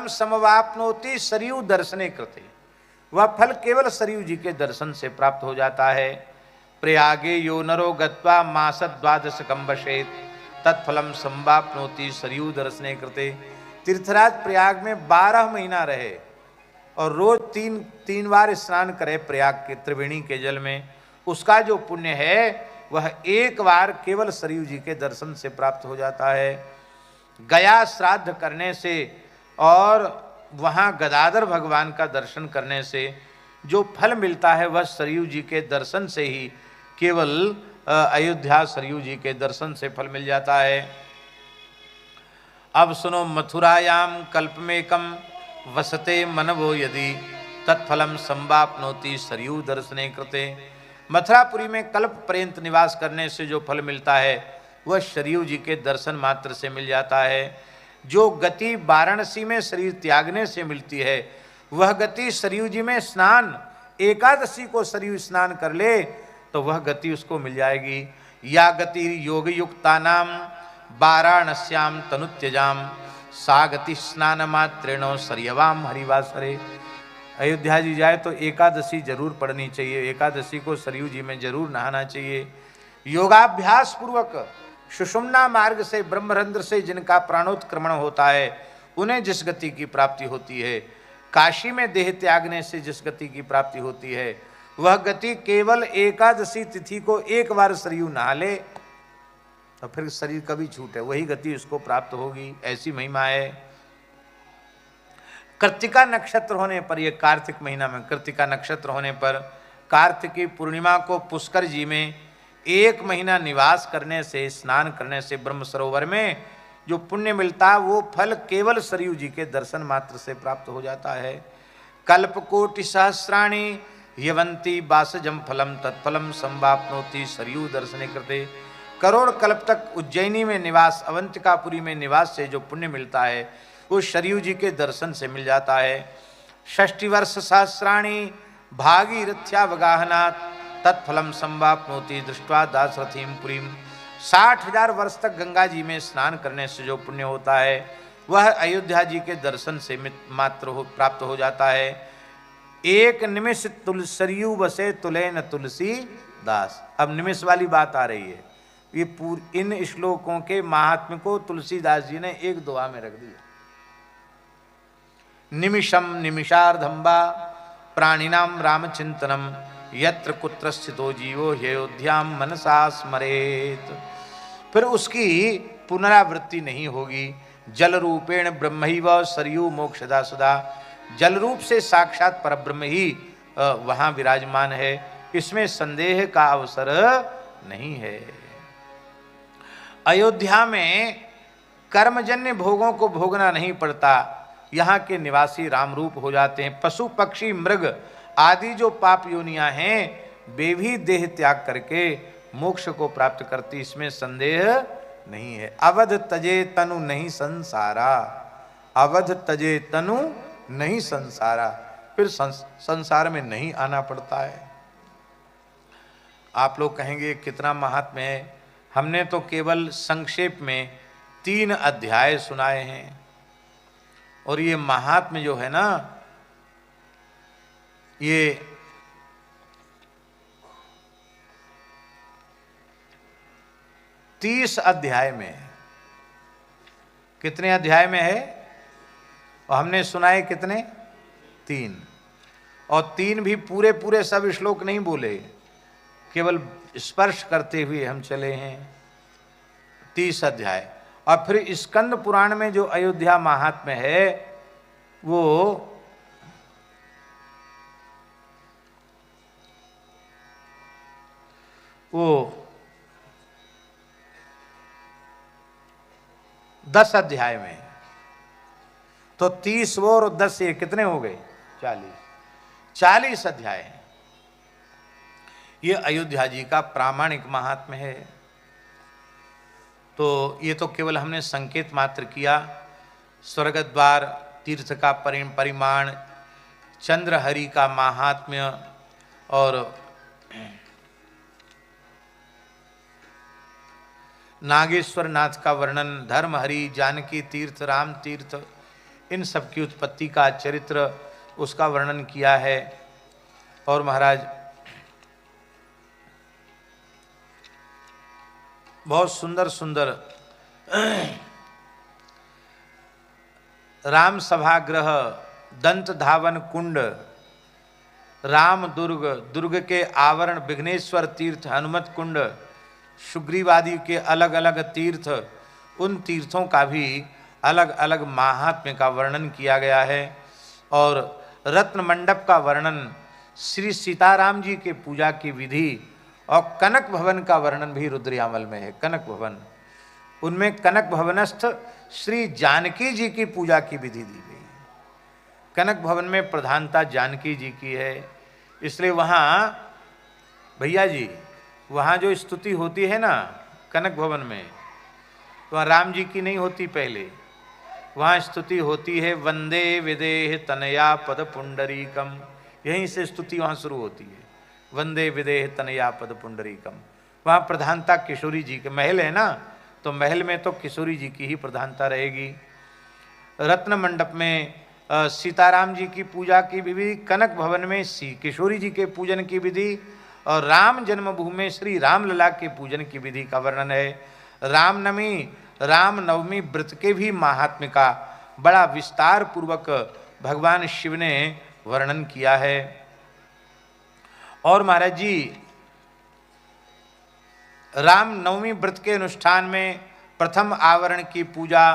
तत्फलम समवाप्नोति सरयू दर्शने कृते, वह फल केवल सरयू जी के दर्शन से प्राप्त हो जाता है। प्रयागे यो नरो गत्वा मासद द्वादश कंबशेत तत्फलम संवाप्नोति सरयू दर्शने कृते। तीर्थराज प्रयाग में 12 महीना रहे और रोज तीन बार स्नान करे प्रयाग के त्रिवेणी के जल में, उसका जो पुण्य है वह एक बार केवल सरयू जी के दर्शन से प्राप्त हो जाता है। गया श्राद्ध करने से और वहाँ गदाधर भगवान का दर्शन करने से जो फल मिलता है वह सरयू जी के दर्शन से ही, केवल अयोध्या सरयू जी के दर्शन से फल मिल जाता है। अब सुनो, मथुरायाम कल्पमेकम वसते मनवो यदि तत्फलम संवाप्नोति सरयू दर्शने कृते। मथुरापुरी में कल्प पर्यंत निवास करने से जो फल मिलता है वह सरयू जी के दर्शन मात्र से मिल जाता है। जो गति वाराणसी में शरीर त्यागने से मिलती है वह गति सरयू जी में स्नान, एकादशी को सरयू स्नान कर ले तो वह गति उसको मिल जाएगी। या गति योग युक्ता नाम वाराणस्याम तनुत्यजाम सा गति स्नान मात्रेण सरयवाम हरिवासरे। अयोध्या जी जाए तो एकादशी जरूर पढ़नी चाहिए, एकादशी को सरयू जी में जरूर नहाना चाहिए। योगाभ्यास पूर्वक सुषुम्ना मार्ग से ब्रह्मरंध्र से जिनका प्राणोत्क्रमण होता है उन्हें जिस गति की प्राप्ति होती है, काशी में देह त्यागने से जिस गति की प्राप्ति होती है वह गति केवल एकादशी तिथि को एक बार सरयू नहा ले तो फिर शरीर कभी छूटे वही गति उसको प्राप्त होगी, ऐसी महिमा है। कृत्तिका नक्षत्र होने पर, यह कार्तिक महीना में कृत्तिका नक्षत्र होने पर कार्तिकी पूर्णिमा को पुष्कर जी में 1 महीना निवास करने से, स्नान करने से ब्रह्म सरोवर में जो पुण्य मिलता है वो फल केवल सरयू जी के दर्शन मात्र से प्राप्त हो जाता है। कल्पकोटि सहस्राणि यवंती बासजम फलम तत्फलम संवाप्नोति सरयू दर्शने कृते। करोड़ कल्प तक उज्जैनी में निवास, अवंतिकापुरी में निवास से जो पुण्य मिलता है वो सरयू जी के दर्शन से मिल जाता है। 60 वर्ष सहस्राणि भागीरथ्यावगाहनात् तत्फलम संवाप्नोति दृष्ट्वा दासरथीम पुरीम। 60,000 वर्ष तक गंगा जी में स्नान करने से जो पुण्य होता है वह अयोध्या जी के दर्शन से मात्र प्राप्त हो जाता है। एक निमिष सरयू बसे तुलैन तुलसी दास। अब निमिष वाली बात आ रही है, ये इन श्लोकों के महात्म्य को तुलसीदास जी ने एक दुआ में रख दिया। निमिषम निमिषार्धम वा प्राणिनाम रामचिंतनम यत्र कुत्र स्थितो जीवो ह्ययोध्याम मनसा स्मरेत। फिर उसकी पुनरावृत्ति नहीं होगी। जल रूपेण ब्रह्मैव सरयू मोक्षदा सदा। जल रूप से साक्षात परब्रह्म ही वहाँ विराजमान है, इसमें संदेह का अवसर नहीं है। अयोध्या में कर्मजन्य भोगों को भोगना नहीं पड़ता, यहाँ के निवासी राम रूप हो जाते हैं। पशु पक्षी मृग आदि जो पाप योनियां हैं वे भी देह त्याग करके मोक्ष को प्राप्त करती, इसमें संदेह नहीं है। अवध तजे तनु नहीं संसारा, अवध तजे तनु नहीं संसारा, फिर संसार में नहीं आना पड़ता है। आप लोग कहेंगे कितना महात्म्य है, हमने तो केवल संक्षेप में 3 अध्याय सुनाए हैं और ये महात्म्य जो है ना ये 30 अध्याय में है। कितने अध्याय में है? और हमने सुनाए कितने? 3। और 3 भी पूरे पूरे सब श्लोक नहीं बोले, केवल स्पर्श करते हुए हम चले हैं। 30 अध्याय। और फिर स्कंद पुराण में जो अयोध्या महात्म्य है वो वो 10 अध्याय में, तो 30 वो और 10 ये कितने हो गए? 40 अध्याय हैं। ये अयोध्या जी का प्रामाणिक महात्म्य है। तो ये तो केवल हमने संकेत मात्र किया। स्वर्गद्वार तीर्थ का परिमाण, चंद्रहरि का महात्म्य और नागेश्वर नाथ का वर्णन, धर्महरि, जानकी तीर्थ, राम तीर्थ, इन सब की उत्पत्ति का चरित्र उसका वर्णन किया है। और महाराज बहुत सुंदर सुंदर राम सभागृह, दंत धावन कुंड, राम दुर्ग, दुर्ग के आवरण, विघ्नेश्वर तीर्थ, हनुमत कुंड, सुग्रीवादि के अलग अलग तीर्थ, उन तीर्थों का भी अलग अलग महात्म्य का वर्णन किया गया है। और रत्न मंडप का वर्णन, श्री सीताराम जी के पूजा की विधि और कनक भवन का वर्णन भी रुद्रयामल में है। कनक भवन, उनमें कनक भवनस्थ श्री जानकी जी की पूजा की विधि दी गई है। कनक भवन में प्रधानता जानकी जी की है, इसलिए वहाँ भैया जी वहाँ जो स्तुति होती है ना कनक भवन में, तो वहाँ राम जी की नहीं होती, पहले वहाँ स्तुति होती है वंदे विदेह तनया पद पुंडरीकम, यहीं से स्तुति वहाँ शुरू होती है, वंदे विदेह तनया पद पुंडरीकम। वहाँ प्रधानता किशोरी जी के, महल है ना, तो महल में तो किशोरी जी की ही प्रधानता रहेगी। रत्न मंडप में सीताराम जी की पूजा की विधि, कनक भवन में किशोरी जी के पूजन की विधि, और राम जन्मभूमि में श्री रामलला के पूजन की विधि का वर्णन है। रामनवमी व्रत के भी महात्म्य का बड़ा विस्तार पूर्वक भगवान शिव ने वर्णन किया है। और महाराज जी रामनवमी व्रत के अनुष्ठान में प्रथम आवरण की पूजा,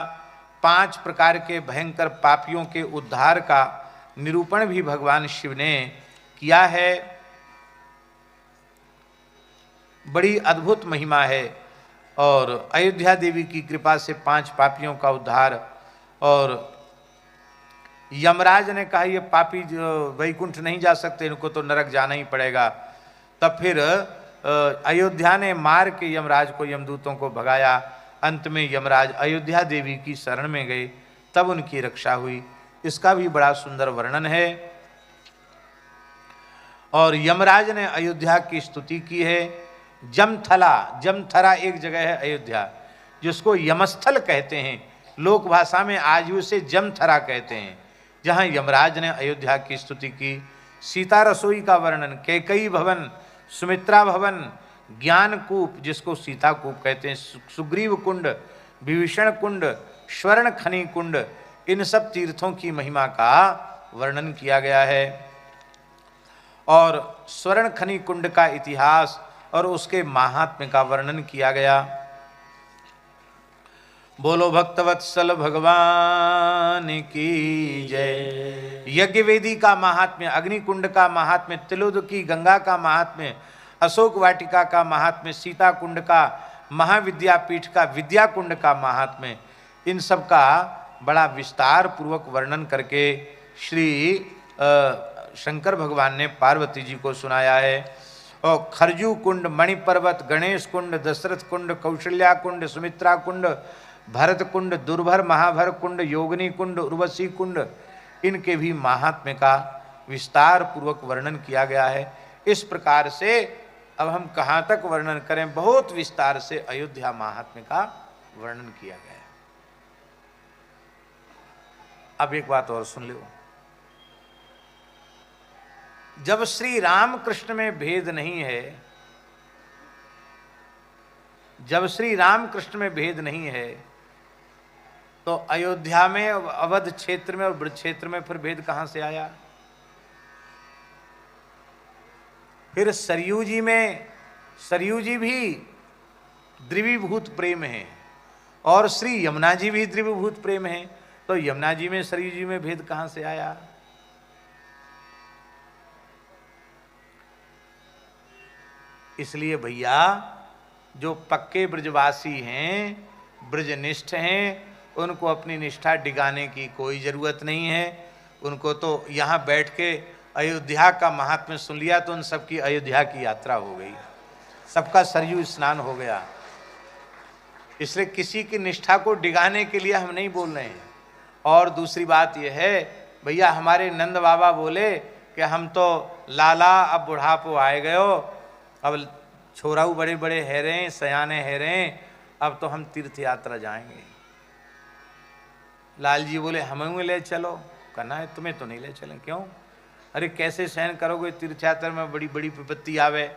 5 प्रकार के भयंकर पापियों के उद्धार का निरूपण भी भगवान शिव ने किया है। बड़ी अद्भुत महिमा है। और अयोध्या देवी की कृपा से 5 पापियों का उद्धार। और यमराज ने कहा ये पापी वैकुंठ नहीं जा सकते, इनको तो नरक जाना ही पड़ेगा। तब फिर अयोध्या ने मार के यमराज को, यमदूतों को भगाया। अंत में यमराज अयोध्या देवी की शरण में गए, तब उनकी रक्षा हुई। इसका भी बड़ा सुंदर वर्णन है। और यमराज ने अयोध्या की स्तुति की है। जमथरा एक जगह है अयोध्या, जिसको यमस्थल कहते हैं, लोक भाषा में आज भी उसे जमथरा कहते हैं, जहाँ यमराज ने अयोध्या की स्तुति की। सीता रसोई का वर्णन, कैकई भवन, सुमित्रा भवन, ज्ञान कूप जिसको सीता कूप कहते हैं, सुग्रीव कुंड, विभीषण कुंड, स्वर्ण खनि कुंड, इन सब तीर्थों की महिमा का वर्णन किया गया है। और स्वर्ण खनि कुंड का इतिहास और उसके महात्म्य का वर्णन किया गया। बोलो भक्तवत्सल भगवान की जय। यज्ञ वेदी का महात्म्य, अग्निकुंड का महात्म्य, तिलोद की गंगा का महात्म्य, अशोक वाटिका का महात्म्य, सीता कुंड का, महाविद्यापीठ का विद्या कुंड का महात्म्य, इन सब का बड़ा विस्तार पूर्वक वर्णन करके श्री शंकर भगवान ने पार्वती जी को सुनाया है। और खरजू कुंड, मणि पर्वत, गणेश कुंड, दशरथ कुंड, कौशल्या कुंड, सुमित्रा कुंड, भरत कुंड, दुर्भर महाभर कुंड, योगिनी कुंड, उर्वशी कुंड, इनके भी महात्म्य का विस्तार पूर्वक वर्णन किया गया है। इस प्रकार से अब हम कहाँ तक वर्णन करें, बहुत विस्तार से अयोध्या महात्म्य का वर्णन किया गया है। अब एक बात और सुन लो, जब श्री राम कृष्ण में भेद नहीं है, जब श्री राम कृष्ण में भेद नहीं है, तो अयोध्या में, अवध क्षेत्र में और ब्रज क्षेत्र में फिर भेद कहां से आया? फिर सरयू जी में, सरयू जी भी द्विभूत प्रेम है और श्री यमुना जी भी द्विभूत प्रेम है, तो यमुना जी में सरयू जी में भेद कहां से आया? इसलिए भैया जो पक्के ब्रजवासी हैं, ब्रजनिष्ठ हैं, उनको अपनी निष्ठा डिगाने की कोई ज़रूरत नहीं है। उनको तो यहाँ बैठ के अयोध्या का महात्म्य सुन लिया तो उन सबकी अयोध्या की यात्रा हो गई, सबका सरयू स्नान हो गया। इसलिए किसी की निष्ठा को डिगाने के लिए हम नहीं बोल रहे हैं। और दूसरी बात यह है भैया, हमारे नंद बाबा बोले कि हम तो लाला अब बुढ़ापो आए गयो, अब छोराऊ बड़े बड़े है रहे, सयाने है रहे, अब तो हम तीर्थ यात्रा जाएंगे। लाल जी बोले हमें ले चलो। कहना है तुम्हें तो नहीं ले चलें। क्यों? अरे कैसे सहन करोगे, तीर्थ यात्रा में बड़ी बड़ी विपत्ति आवे।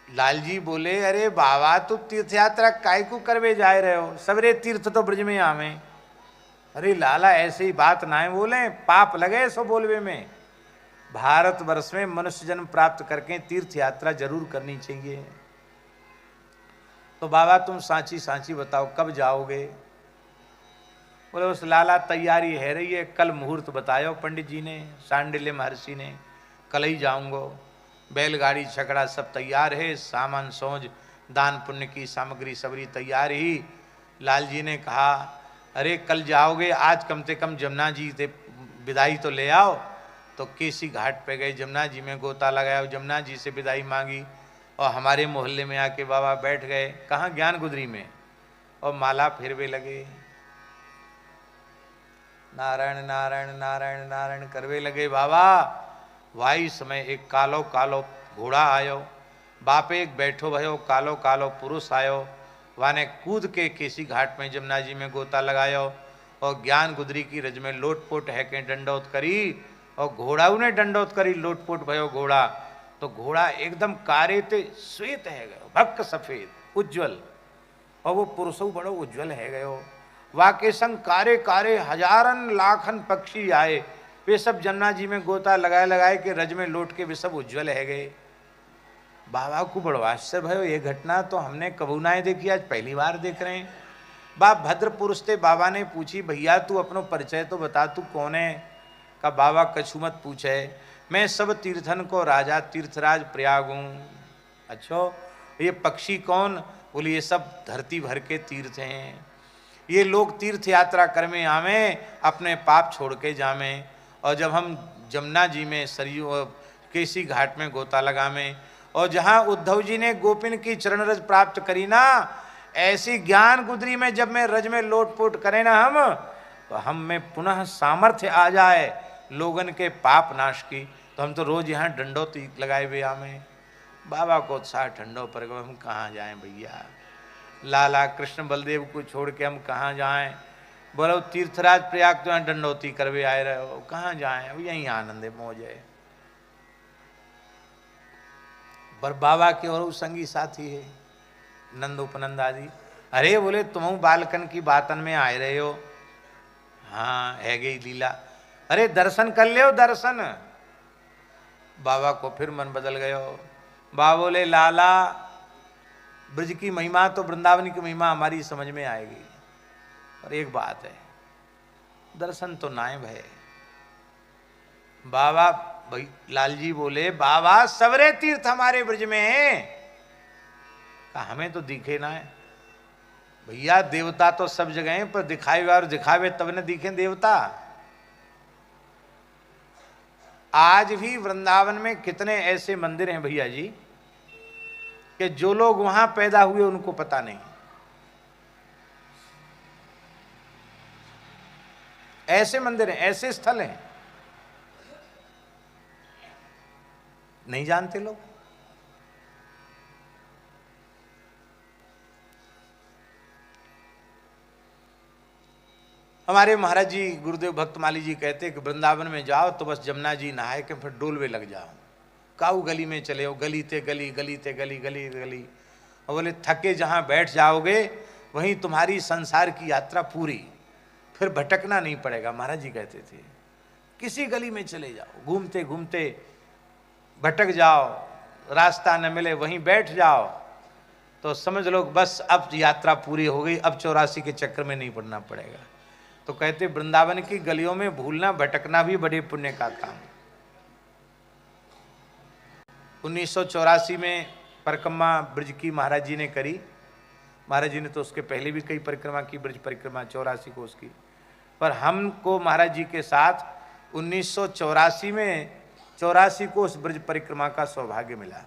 लाल जी बोले अरे बाबा तो तीर्थ यात्रा काय को करवे जा रहे हो, सबरे तीर्थ तो ब्रज में आवे। अरे लाला ऐसे ही बात ना है बोले, पाप लगे सो बोलवे में। भारत वर्ष में मनुष्य जन्म प्राप्त करके तीर्थ यात्रा जरूर करनी चाहिए। तो बाबा तुम सांची सांची बताओ कब जाओगे? बोले उस लाला तैयारी है रही है, कल मुहूर्त बतायो पंडित जी ने, सांडिल्य महर्षि ने, कल ही जाऊंगो। बैलगाड़ी छकड़ा सब तैयार है, सामान सोज दान पुण्य की सामग्री सबरी तैयार ही। लाल जी ने कहा अरे कल जाओगे, आज कम से कम जमुना जी से विदाई तो ले आओ। तो केसी घाट पे गए, जमुना जी में गोता लगाया, जमुना जी से विदाई मांगी और हमारे मोहल्ले में आके बाबा बैठ गए। कहाँ? ज्ञान गुदरी में। और माला फेरवे लगे, नारायण नारायण नारायण नारायण करवे लगे बाबा। वाई समय एक कालो कालो घोड़ा आयो, बापे एक बैठो भयो कालो कालो पुरुष आयो। वाने कूद के केसी घाट में जमुना जी में गोता लगायो और ज्ञान गुदरी की रज में लोटपोट है के डंडौत करी और घोड़ाऊ ने डंडौत करी, लोटपोट भयो घोड़ा। तो घोड़ा एकदम कारे ते श्वेत है गयो, भक्क सफेद उज्जवल, और वो पुरुषऊ बड़ो उज्जवल है गयो। वाके संग कारे कारे हजारन लाखन पक्षी आए, वे सब जमुना जी में गोता लगाए लगाए के रज में लौट के वे सब उज्जवल है गए। बाबा को बड़ो आश्चर्य भयो, ये घटना तो हमने कबू ना देखी, आज पहली बार देख रहे हैं। बाप भद्र पुरुष थे। बाबा ने पूछी भैया तू अपनो परिचय तो बता, तू कौन है? का बाबा कछु मत पूछे, मैं सब तीर्थन को राजा तीर्थराज प्रयाग हूँ। अच्छा ये पक्षी कौन? बोले ये सब धरती भर के तीर्थ हैं, ये लोग तीर्थ यात्रा कर में आवे, अपने पाप छोड़ के जावे। और जब हम जमुना जी में सरयू केसी घाट में गोता लगावे और जहाँ उद्धव जी ने गोपिन की चरण रज प्राप्त करी ना, ऐसी ज्ञान गुदरी में जब मैं रज में लोटपोट करें ना हम, तो हम में पुनः सामर्थ्य आ जाए लोगन के पाप नाश की, तो हम तो रोज यहाँ डंडौती लगाए हुए हमें। बाबा को उत्साह ठंडो पर गए, हम कहाँ जाएं भैया, लाला कृष्ण बलदेव को छोड़ के हम कहाँ जाएं? बोलो तीर्थराज प्रयाग तो यहाँ डंडौती करवे आए रहे हो, कहाँ जाएं? अब यहीं आनंद है, मौज है। पर बाबा के और संगी साथी है नंद उपनंद आदि। अरे बोले तुम बालकन की बातन में आए रहे हो? हाँ है गई लीला। अरे दर्शन कर ले, दर्शन। बाबा को फिर मन बदल गयो। बाबा बोले लाला ब्रज की महिमा तो वृंदावन की महिमा हमारी समझ में आएगी, पर एक बात है, दर्शन तो नायब है। बाबा भाई लाल जी बोले बाबा सवरे तीर्थ हमारे ब्रज में हैं, हमें तो दिखे ना है। भैया देवता तो सब जगह हैं, पर दिखाए और दिखावे तब न दिखे देवता। आज भी वृंदावन में कितने ऐसे मंदिर हैं भैया जी कि जो लोग वहां पैदा हुए उनको पता नहीं। ऐसे मंदिर हैं, ऐसे स्थल हैं, नहीं जानते लोग। हमारे महाराज जी गुरुदेव भक्तमाली जी कहते कि वृंदावन में जाओ तो बस जमुना जी नहाए के फिर डोलवे लग जाओ, काऊ गली में चले हो, गली ते गली गली ते गली गली गली, और बोले थके जहाँ बैठ जाओगे वहीं तुम्हारी संसार की यात्रा पूरी, फिर भटकना नहीं पड़ेगा। महाराज जी कहते थे किसी गली में चले जाओ, घूमते घूमते भटक जाओ, रास्ता न मिले वहीं बैठ जाओ, तो समझ लो बस अब यात्रा पूरी हो गई, अब 84 के चक्कर में नहीं पड़ना पड़ेगा। तो कहते वृंदावन की गलियों में भूलना भटकना भी बड़े पुण्य का काम। 1984 में परिक्रमा ब्रज की महाराज जी ने करी। महाराज जी ने तो उसके पहले भी कई परिक्रमा की, ब्रज परिक्रमा 84 को उसकी, पर हमको महाराज जी के साथ 1984 में 84 को उस ब्रज परिक्रमा का सौभाग्य मिला।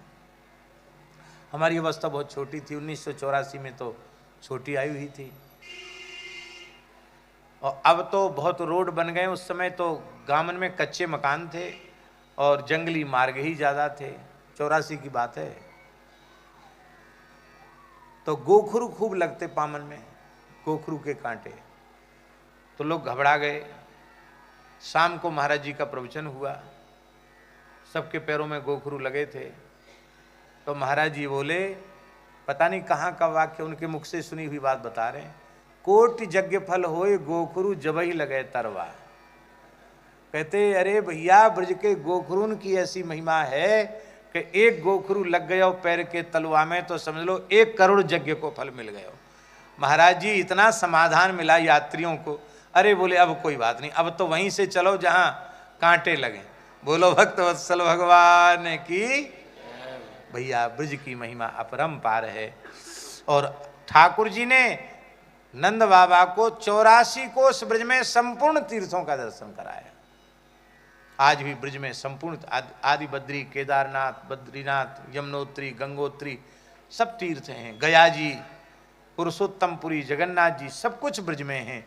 हमारी अवस्था बहुत छोटी थी, 1984 में तो छोटी आयु ही थी, और अब तो बहुत रोड बन गए। उस समय तो गामन में कच्चे मकान थे और जंगली मार्ग ही ज़्यादा थे। 84 की बात है। तो गोखरू खूब लगते पामन में, गोखरू के कांटे, तो लोग घबरा गए। शाम को महाराज जी का प्रवचन हुआ, सबके पैरों में गोखरू लगे थे। तो महाराज जी बोले, पता नहीं कहाँ का वाक्य उनके मुख से सुनी हुई बात बता रहे हैं, कोटि यज्ञ फल होए गोखरू जबहि लगे तरवा। कहते अरे भैया, ब्रज के गोखरून की ऐसी महिमा है कि एक गोखरू लग गया पैर के तलवा में तो समझ लो 1 करोड़ यज्ञ को फल मिल गया। महाराज जी इतना समाधान मिला यात्रियों को। अरे बोले अब कोई बात नहीं, अब तो वहीं से चलो जहां कांटे लगे। बोलो भक्त वत्सल भगवान की। भैया ब्रज की महिमा अपरंपार है। और ठाकुर जी ने नंद बाबा को 84 कोस ब्रज में संपूर्ण तीर्थों का दर्शन कराया। आज भी ब्रज में संपूर्ण आदि बद्री, केदारनाथ, बद्रीनाथ, यमुनोत्री, गंगोत्री सब तीर्थ हैं। गया जी, पुरुषोत्तमपुरी, जगन्नाथ जी सब कुछ ब्रज में हैं।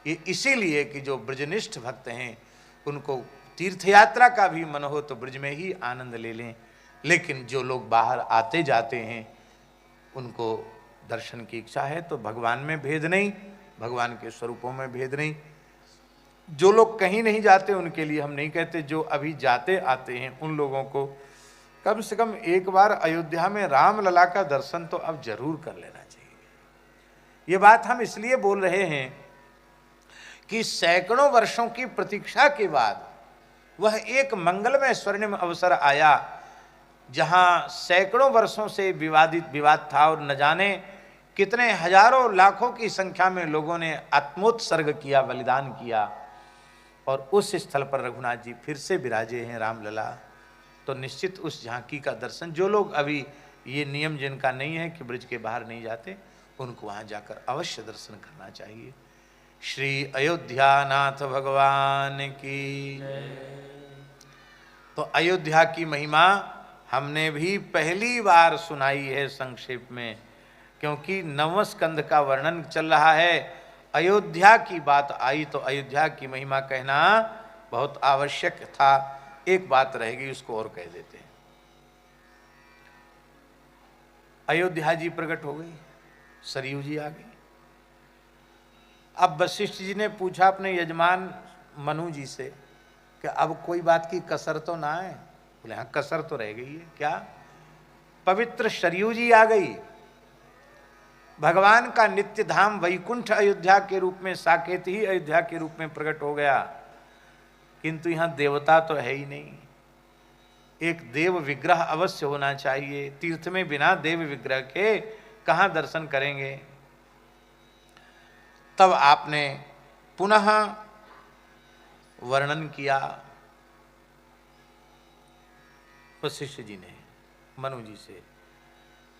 ये इसीलिए कि जो ब्रजनिष्ठ भक्त हैं उनको तीर्थ यात्रा का भी मन हो तो ब्रज में ही आनंद ले लें। लेकिन जो लोग बाहर आते जाते हैं उनको दर्शन की इच्छा है तो भगवान में भेद नहीं, भगवान के स्वरूपों में भेद नहीं। जो लोग कहीं नहीं जाते उनके लिए हम नहीं कहते, जो अभी जाते आते हैं उन लोगों को कम से कम एक बार अयोध्या में रामलला का दर्शन तो अब जरूर कर लेना चाहिए। ये बात हम इसलिए बोल रहे हैं कि सैकड़ों वर्षों की प्रतीक्षा के बाद वह एक मंगलमय स्वर्णिम अवसर आया जहां सैकड़ों वर्षों से विवाद था और न जाने कितने हजारों लाखों की संख्या में लोगों ने आत्मोत्सर्ग किया, बलिदान किया। और उस स्थल पर रघुनाथ जी फिर से विराजे हैं रामलला। तो निश्चित उस झांकी का दर्शन, जो लोग अभी ये नियम जिनका नहीं है कि ब्रज के बाहर नहीं जाते, उनको वहाँ जाकर अवश्य दर्शन करना चाहिए। श्री अयोध्यानाथ भगवान की। तो अयोध्या की महिमा हमने भी पहली बार सुनाई है संक्षेप में, क्योंकि 9वें स्कंध का वर्णन चल रहा है। अयोध्या की बात आई तो अयोध्या की महिमा कहना बहुत आवश्यक था। एक बात रहेगी, उसको और कह देते हैं। अयोध्या जी प्रकट हो गई, सरयू जी आ गई। अब वशिष्ठ जी ने पूछा अपने यजमान मनु जी से कि अब कोई बात की कसर तो ना है। बोले हाँ कसर तो रह गई है। क्या? पवित्र सरयू जी आ गई। भगवान का नित्य धाम वैकुंठ अयोध्या के रूप में, साकेत ही अयोध्या के रूप में प्रकट हो गया। किंतु यहां देवता तो है ही नहीं। एक देव विग्रह अवश्य होना चाहिए। तीर्थ में बिना देव विग्रह के कहां दर्शन करेंगे? तब आपने पुनः वर्णन किया वशिष्ठ जी ने मनु जी से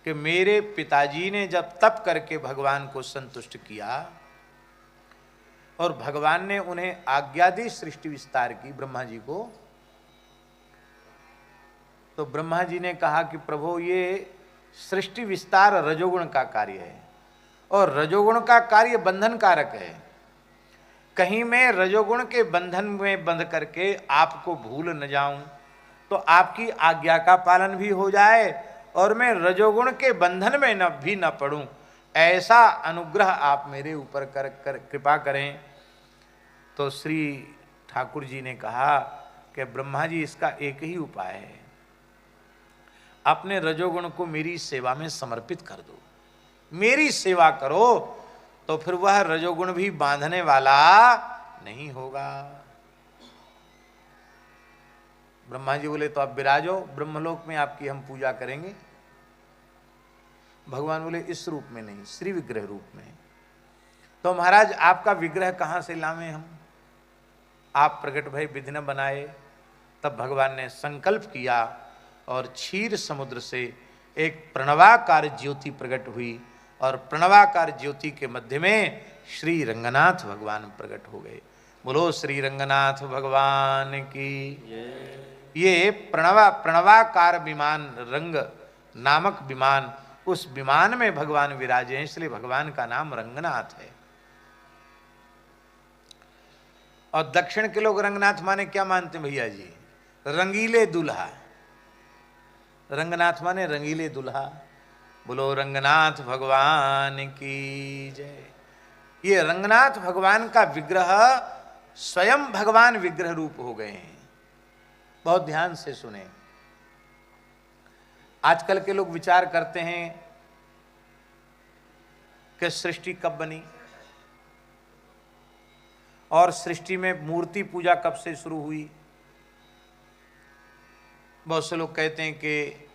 कि मेरे पिताजी ने जब तप करके भगवान को संतुष्ट किया और भगवान ने उन्हें आज्ञा दी सृष्टि विस्तार की ब्रह्मा जी को, तो ब्रह्मा जी ने कहा कि प्रभु ये सृष्टि विस्तार रजोगुण का कार्य है और रजोगुण का कार्य बंधन कारक है। कहीं मैं रजोगुण के बंधन में बंध करके आपको भूल न जाऊं तो आपकी आज्ञा का पालन भी हो जाए और मैं रजोगुण के बंधन में न पड़ूं, ऐसा अनुग्रह आप मेरे ऊपर कर कृपा करें। तो श्री ठाकुर जी ने कहा कि ब्रह्मा जी इसका एक ही उपाय है, अपने रजोगुण को मेरी सेवा में समर्पित कर दो, मेरी सेवा करो तो फिर वह रजोगुण भी बांधने वाला नहीं होगा। ब्रह्मा जी बोले तो आप विराजो, ब्रह्मलोक में आपकी हम पूजा करेंगे। भगवान बोले इस रूप में नहीं, श्री विग्रह रूप में। तो महाराज आपका विग्रह कहाँ से लावें हम? आप प्रकट भय विधि न बनाए। तब भगवान ने संकल्प किया और क्षीर समुद्र से एक प्रणवाकार ज्योति प्रकट हुई और प्रणवाकार ज्योति के मध्य में श्री रंगनाथ भगवान प्रकट हो गए। बोलो श्री रंगनाथ भगवान की। ये प्रणवाकार विमान, रंग नामक विमान, उस विमान में भगवान विराजे हैं, इसलिए भगवान का नाम रंगनाथ है। और दक्षिण के लोग रंगनाथ माने क्या मानते हैं भैया जी? रंगीले दुल्हा। रंगनाथ माने रंगीले दुल्हा। बोलो रंगनाथ भगवान की जय। ये रंगनाथ भगवान का विग्रह स्वयं भगवान विग्रह रूप हो गए हैं। बहुत ध्यान से सुने। आजकल के लोग विचार करते हैं कि सृष्टि कब बनी और सृष्टि में मूर्ति पूजा कब से शुरू हुई। बहुत से लोग कहते हैं कि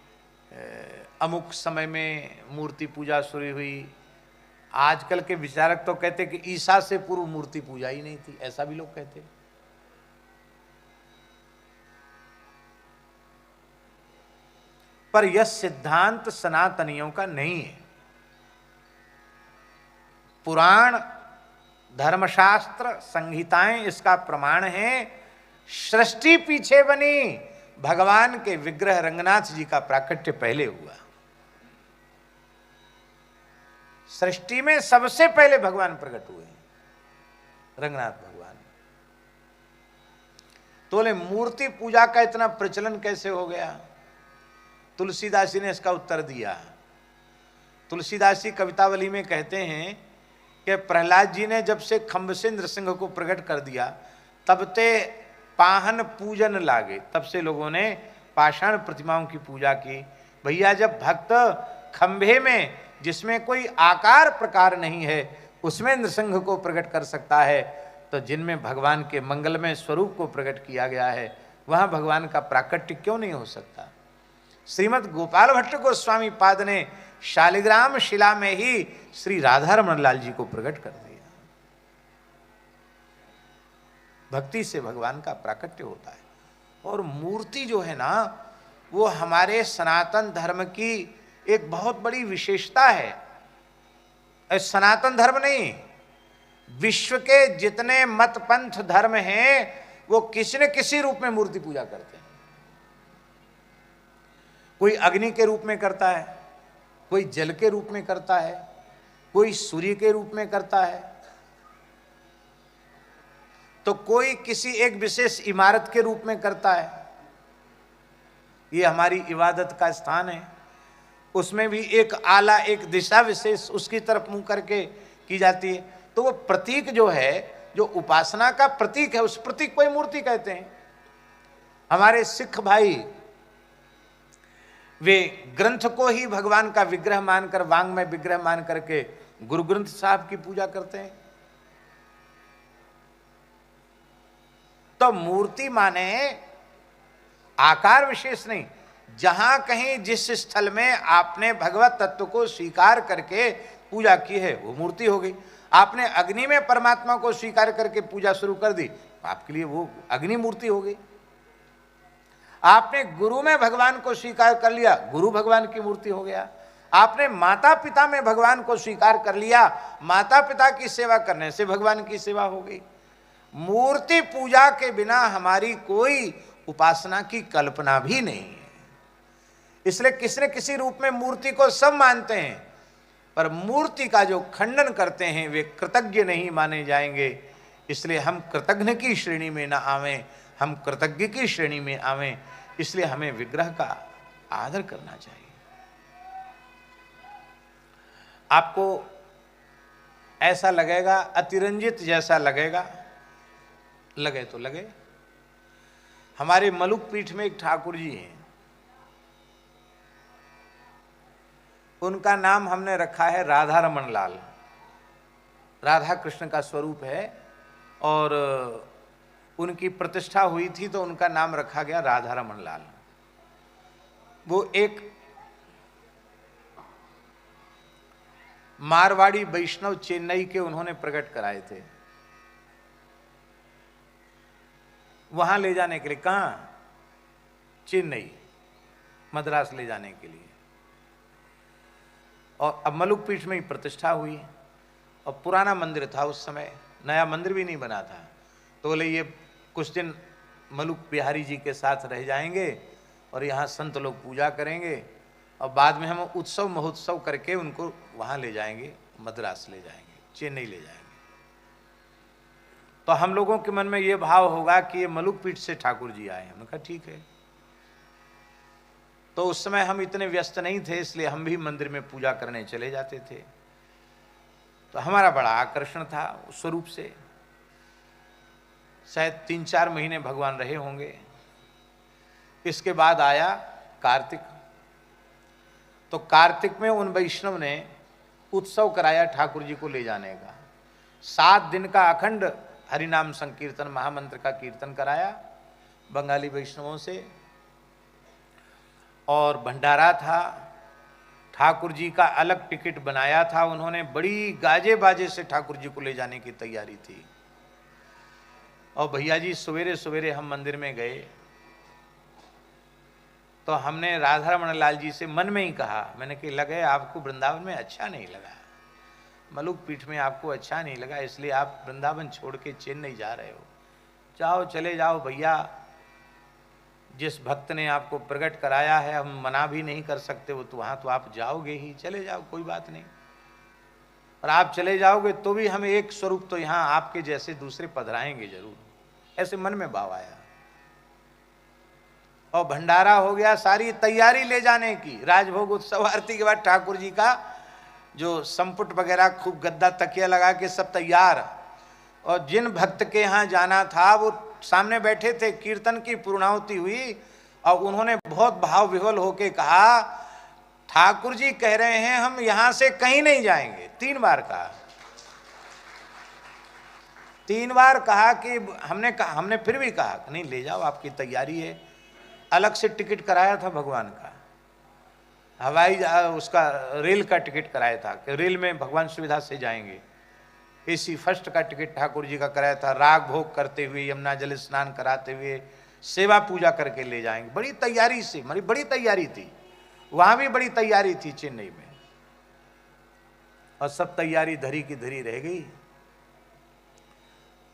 अमुक समय में मूर्ति पूजा शुरू हुई। आजकल के विचारक तो कहते हैं कि ईसा से पूर्व मूर्ति पूजा ही नहीं थी, ऐसा भी लोग कहते हैं। पर यह सिद्धांत सनातनियों का नहीं है। पुराण, धर्मशास्त्र, संहिताएं इसका प्रमाण है। सृष्टि पीछे बनी, भगवान के विग्रह रंगनाथ जी का प्राकट्य पहले हुआ। सृष्टि में सबसे पहले भगवान प्रकट हुए रंगनाथ भगवान। तो बोले मूर्ति पूजा का इतना प्रचलन कैसे हो गया। तुलसीदास जी ने इसका उत्तर दिया। तुलसीदास जी कवितावली में कहते हैं कि प्रहलाद जी ने जब से खम्ब से नृसिंह को प्रकट कर दिया तब ते पाहन पूजन लागे, तब से लोगों ने पाषाण प्रतिमाओं की पूजा की। भैया जब भक्त खंभे में जिसमें कोई आकार प्रकार नहीं है उसमें नृसिंह को प्रकट कर सकता है, तो जिनमें भगवान के मंगलमय स्वरूप को प्रकट किया गया है वहां भगवान का प्राकट्य क्यों नहीं हो सकता। श्रीमद् गोपाल भट्ट गोस्वामी पाद ने शालिग्राम शिला में ही श्री राधा रमण लाल जी को प्रकट कर दिया। भक्ति से भगवान का प्राकट्य होता है। और मूर्ति जो है ना वो हमारे सनातन धर्म की एक बहुत बड़ी विशेषता है। सनातन धर्म नहीं, विश्व के जितने मत पंथ धर्म हैं वो किसी न किसी रूप में मूर्ति पूजा करते हैं। कोई अग्नि के रूप में करता है, कोई जल के रूप में करता है, कोई सूर्य के रूप में करता है, तो कोई किसी एक विशेष इमारत के रूप में करता है। ये हमारी इबादत का स्थान है, उसमें भी एक आला, एक दिशा विशेष उसकी तरफ मुंह करके की जाती है। तो वो प्रतीक जो है, जो उपासना का प्रतीक है, उस प्रतीक को ही मूर्ति कहते हैं। हमारे सिख भाई वे ग्रंथ को ही भगवान का विग्रह मानकर, वांग में विग्रह मान करके गुरु ग्रंथ साहब की पूजा करते हैं। तो मूर्ति माने आकार विशेष नहीं, जहां कहीं जिस स्थल में आपने भगवत तत्व को स्वीकार करके पूजा की है वो मूर्ति हो गई। आपने अग्नि में परमात्मा को स्वीकार करके पूजा शुरू कर दी, आपके लिए वो अग्नि मूर्ति हो गई। आपने गुरु में भगवान को स्वीकार कर लिया, गुरु भगवान की मूर्ति हो गया। आपने माता पिता में भगवान को स्वीकार कर लिया, माता पिता की सेवा करने से भगवान की सेवा हो गई। मूर्ति पूजा के बिना हमारी कोई उपासना की कल्पना भी नहीं है। इसलिए किसी न किसी रूप में मूर्ति को सब मानते हैं, पर मूर्ति का जो खंडन करते हैं वे कृतज्ञ नहीं माने जाएंगे। इसलिए हम कृतज्ञ की श्रेणी में ना आवें, हम कृतज्ञ की श्रेणी में आवें। इसलिए हमें विग्रह का आदर करना चाहिए। आपको ऐसा लगेगा, अतिरंजित जैसा लगेगा, लगे तो लगे। हमारे मलुक पीठ में एक ठाकुर जी हैं, उनका नाम हमने रखा है राधा रमण लाल। राधा कृष्ण का स्वरूप है और उनकी प्रतिष्ठा हुई थी तो उनका नाम रखा गया राधा रमण लाल। वो एक मारवाड़ी वैष्णव चेन्नई के उन्होंने प्रकट कराए थे। वहां ले जाने के लिए, कहां, चेन्नई, मद्रास ले जाने के लिए। और अब मलुक पीठ में ही प्रतिष्ठा हुई और पुराना मंदिर था उस समय, नया मंदिर भी नहीं बना था। तो बोले ये कुछ दिन मलुक बिहारी जी के साथ रह जाएंगे और यहाँ संत लोग पूजा करेंगे और बाद में हम उत्सव महोत्सव करके उनको वहाँ ले जाएंगे, मद्रास ले जाएंगे, चेन्नई ले जाएंगे। तो हम लोगों के मन में ये भाव होगा कि ये मलुक पीठ से ठाकुर जी आए। हमने कहा ठीक है। तो उस समय हम इतने व्यस्त नहीं थे, इसलिए हम भी मंदिर में पूजा करने चले जाते थे। तो हमारा बड़ा आकर्षण था उस स्वरूप से। शायद 3-4 महीने भगवान रहे होंगे। इसके बाद आया कार्तिक। तो कार्तिक में उन वैष्णव ने उत्सव कराया ठाकुर जी को ले जाने का। 7 दिन का अखंड हरिनाम संकीर्तन, महामंत्र का कीर्तन कराया बंगाली वैष्णवों से, और भंडारा था। ठाकुर जी का अलग टिकट बनाया था उन्होंने, बड़ी गाजे बाजे से ठाकुर जी को ले जाने की तैयारी थी। और भैया जी सवेरे सवेरे हम मंदिर में गए तो हमने राधा रमण लाल जी से मन में ही कहा, मैंने कि लगे आपको वृंदावन में अच्छा नहीं लगा, मलुक पीठ में आपको अच्छा नहीं लगा, इसलिए आप वृंदावन छोड़ के चेन्नई जा रहे हो। जाओ, चले जाओ भैया, जिस भक्त ने आपको प्रकट कराया है हम मना भी नहीं कर सकते, वो तो वहाँ तो आप जाओगे ही, चले जाओ, कोई बात नहीं। और आप चले जाओगे तो भी हम एक स्वरूप तो यहाँ आपके जैसे दूसरे पधराएंगे जरूर, ऐसे मन में भाव आया। और भंडारा हो गया, सारी तैयारी ले जाने की। राजभोग उत्सव आरती के बाद ठाकुर जी का जो संपुट वगैरह, खूब गद्दा तकिया लगा के सब तैयार। और जिन भक्त के यहाँ जाना था वो सामने बैठे थे, कीर्तन की पूर्णाहुति हुई और उन्होंने बहुत भाव विह्वल होके कहा, ठाकुर जी कह रहे हैं हम यहां से कहीं नहीं जाएंगे। 3 बार कहा, 3 बार कहा कि हमने फिर भी कहा नहीं, ले जाओ, आपकी तैयारी है। अलग से टिकट कराया था भगवान का, हवाई उसका रेल का टिकट कराया था कि रेल में भगवान सुविधा से जाएंगे। एसी फर्स्ट का टिकट ठाकुर जी का कराया था, राग भोग करते हुए, यमुना जल स्नान कराते हुए, सेवा पूजा करके ले जाएंगे। बड़ी तैयारी से, मेरी बड़ी तैयारी थी, वहां भी बड़ी तैयारी थी चेन्नई में, और सब तैयारी धरी की धरी रह गई।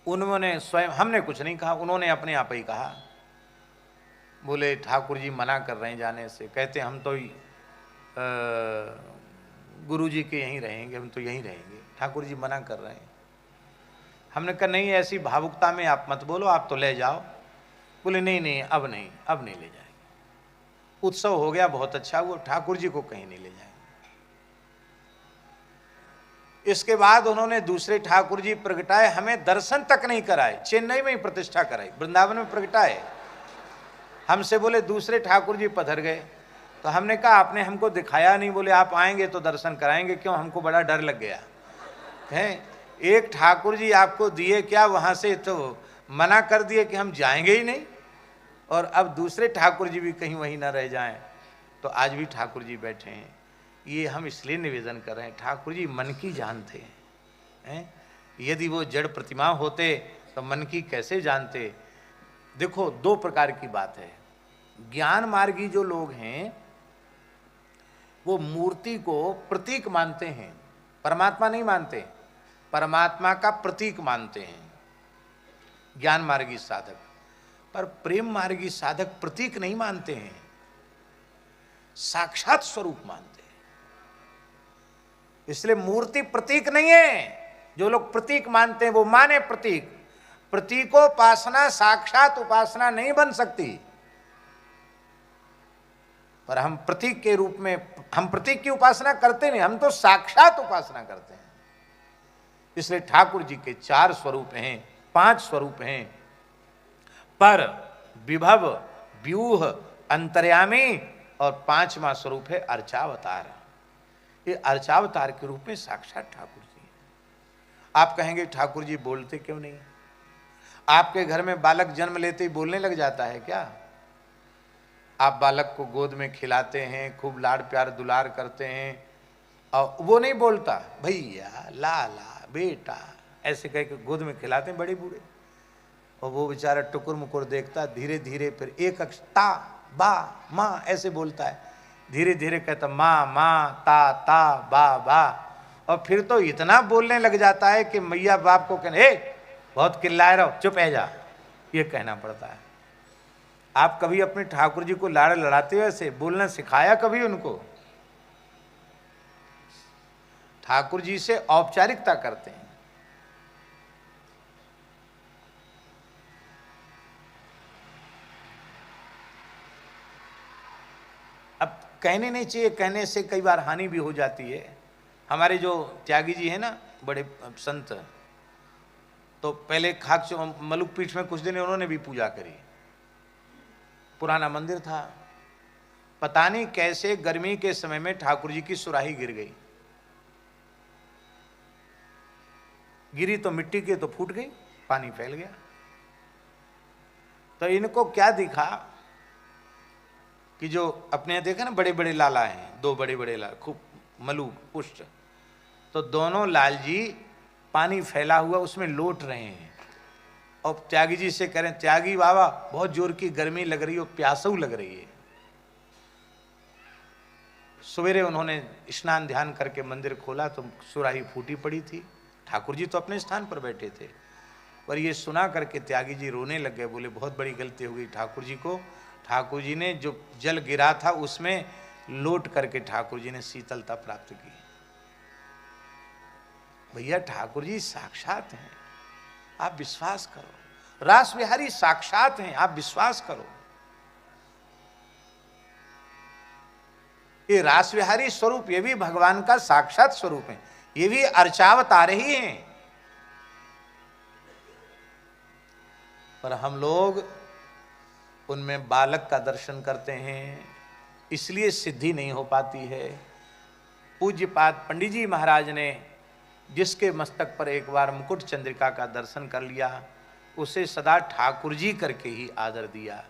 उन्होंने स्वयं, हमने कुछ नहीं कहा, उन्होंने अपने आप ही कहा, बोले ठाकुर जी मना कर रहे हैं जाने से, कहते हम तो गुरु जी के यहीं रहेंगे, हम तो यहीं रहेंगे, ठाकुर जी मना कर रहे हैं। हमने कहा नहीं, ऐसी भावुकता में आप मत बोलो, आप तो ले जाओ। बोले नहीं नहीं, अब नहीं ले जाएंगे। उत्सव हो गया, बहुत अच्छा हुआ, ठाकुर जी को कहीं नहीं ले जाएंगे। इसके बाद उन्होंने दूसरे ठाकुर जी प्रगटाए, हमें दर्शन तक नहीं कराए, चेन्नई में ही प्रतिष्ठा कराई, वृंदावन में प्रगटाए। हमसे बोले दूसरे ठाकुर जी पधर गए, तो हमने कहा आपने हमको दिखाया नहीं। बोले आप आएंगे तो दर्शन कराएंगे, क्यों, हमको बड़ा डर लग गया है। एक ठाकुर जी आपको दिए क्या, वहां से तो मना कर दिए कि हम जाएंगे ही नहीं, और अब दूसरे ठाकुर जी भी कहीं वहीं ना रह जाएं। तो आज भी ठाकुर जी बैठे हैं। ये हम इसलिए निवेदन कर रहे हैं, ठाकुर जी मन की जानते हैं। यदि वो जड़ प्रतिमा होते तो मन की कैसे जानते। देखो 2 प्रकार की बात है। ज्ञान मार्गी जो लोग हैं वो मूर्ति को प्रतीक मानते हैं, परमात्मा नहीं मानते, परमात्मा का प्रतीक मानते हैं ज्ञान मार्गी साधक। पर प्रेम मार्गी साधक प्रतीक नहीं मानते हैं, साक्षात स्वरूप मानते हैं। इसलिए मूर्ति प्रतीक नहीं है। जो लोग प्रतीक मानते हैं वो माने प्रतीक, प्रतीकोपासना साक्षात उपासना नहीं बन सकती। पर हम प्रतीक के रूप में, हम प्रतीक की उपासना करते नहीं, हम तो साक्षात उपासना करते हैं। इसलिए ठाकुर जी के 4 स्वरूप हैं, 5 स्वरूप हैं, पर, विभव, व्यूह, अंतर्यामी, और 5वां स्वरूप है अर्चावतार। ये अर्चावतार के रूप में साक्षात ठाकुर जी हैं। आप कहेंगे ठाकुर जी बोलते क्यों नहीं? आपके घर में बालक जन्म लेते ही बोलने लग जाता है क्या? आप बालक को गोद में खिलाते हैं, खूब लाड़ प्यार दुलार करते हैं, और वो नहीं बोलता, भैया, लाला, बेटा, ऐसे कह के गोद में खिलाते हैं बड़े बूढ़े, और वो बेचारा टुकुर मुकुर देखता, धीरे धीरे फिर एक अक्षर ता, बा, माँ ऐसे बोलता है, धीरे धीरे कहता माँ, माँ, ता, बा, और फिर तो इतना बोलने लग जाता है कि मैया बाप को कहने, बहुत चिल्लाए रहो, चुप है जा, ये कहना पड़ता है। आप कभी अपने ठाकुर जी को लाड़ लड़ाते हो, ऐसे बोलना सिखाया कभी उनको? ठाकुर जी से औपचारिकता करते हैं। अब कहने नहीं चाहिए, कहने से कई बार हानि भी हो जाती है। हमारे जो त्यागी जी है ना, बड़े संत, तो पहले खाक मलुक पीठ में कुछ दिन उन्होंने भी पूजा करी। पुराना मंदिर था, पता नहीं कैसे गर्मी के समय में ठाकुर जी की सुराही गिर गई। गिरी तो मिट्टी की, तो फूट गई, पानी फैल गया। तो इनको क्या दिखा कि जो अपने देखा ना बड़े बड़े लाला हैं, दो बड़े बड़े लाल, खूब मलुक पुष्ट, तो दोनों लाल जी पानी फैला हुआ उसमें लौट रहे हैं और त्यागी जी से कह रहे हैं, त्यागी बाबा बहुत जोर की गर्मी लग रही हो, प्यासू लग रही है। सवेरे उन्होंने स्नान ध्यान करके मंदिर खोला तो सुराही फूटी पड़ी थी। ठाकुर जी तो अपने स्थान पर बैठे थे, पर ये सुना करके त्यागी जी रोने लग गए, बोले बहुत बड़ी गलती हो गई ठाकुर जी को। ठाकुर जी ने जो जल गिरा था उसमें लौट करके ठाकुर जी ने शीतलता प्राप्त की। भैया ठाकुर जी साक्षात हैं, आप विश्वास करो। रास बिहारी साक्षात हैं, आप विश्वास करो। ये रास विहारी स्वरूप, ये भी भगवान का साक्षात स्वरूप है, ये भी अर्चावतार ही हैं। पर हम लोग उनमें बालक का दर्शन करते हैं, इसलिए सिद्धि नहीं हो पाती है। पूज्यपाद पंडित जी महाराज ने जिसके मस्तक पर एक बार मुकुट चंद्रिका का दर्शन कर लिया, उसे सदा ठाकुर जी करके ही आदर दिया,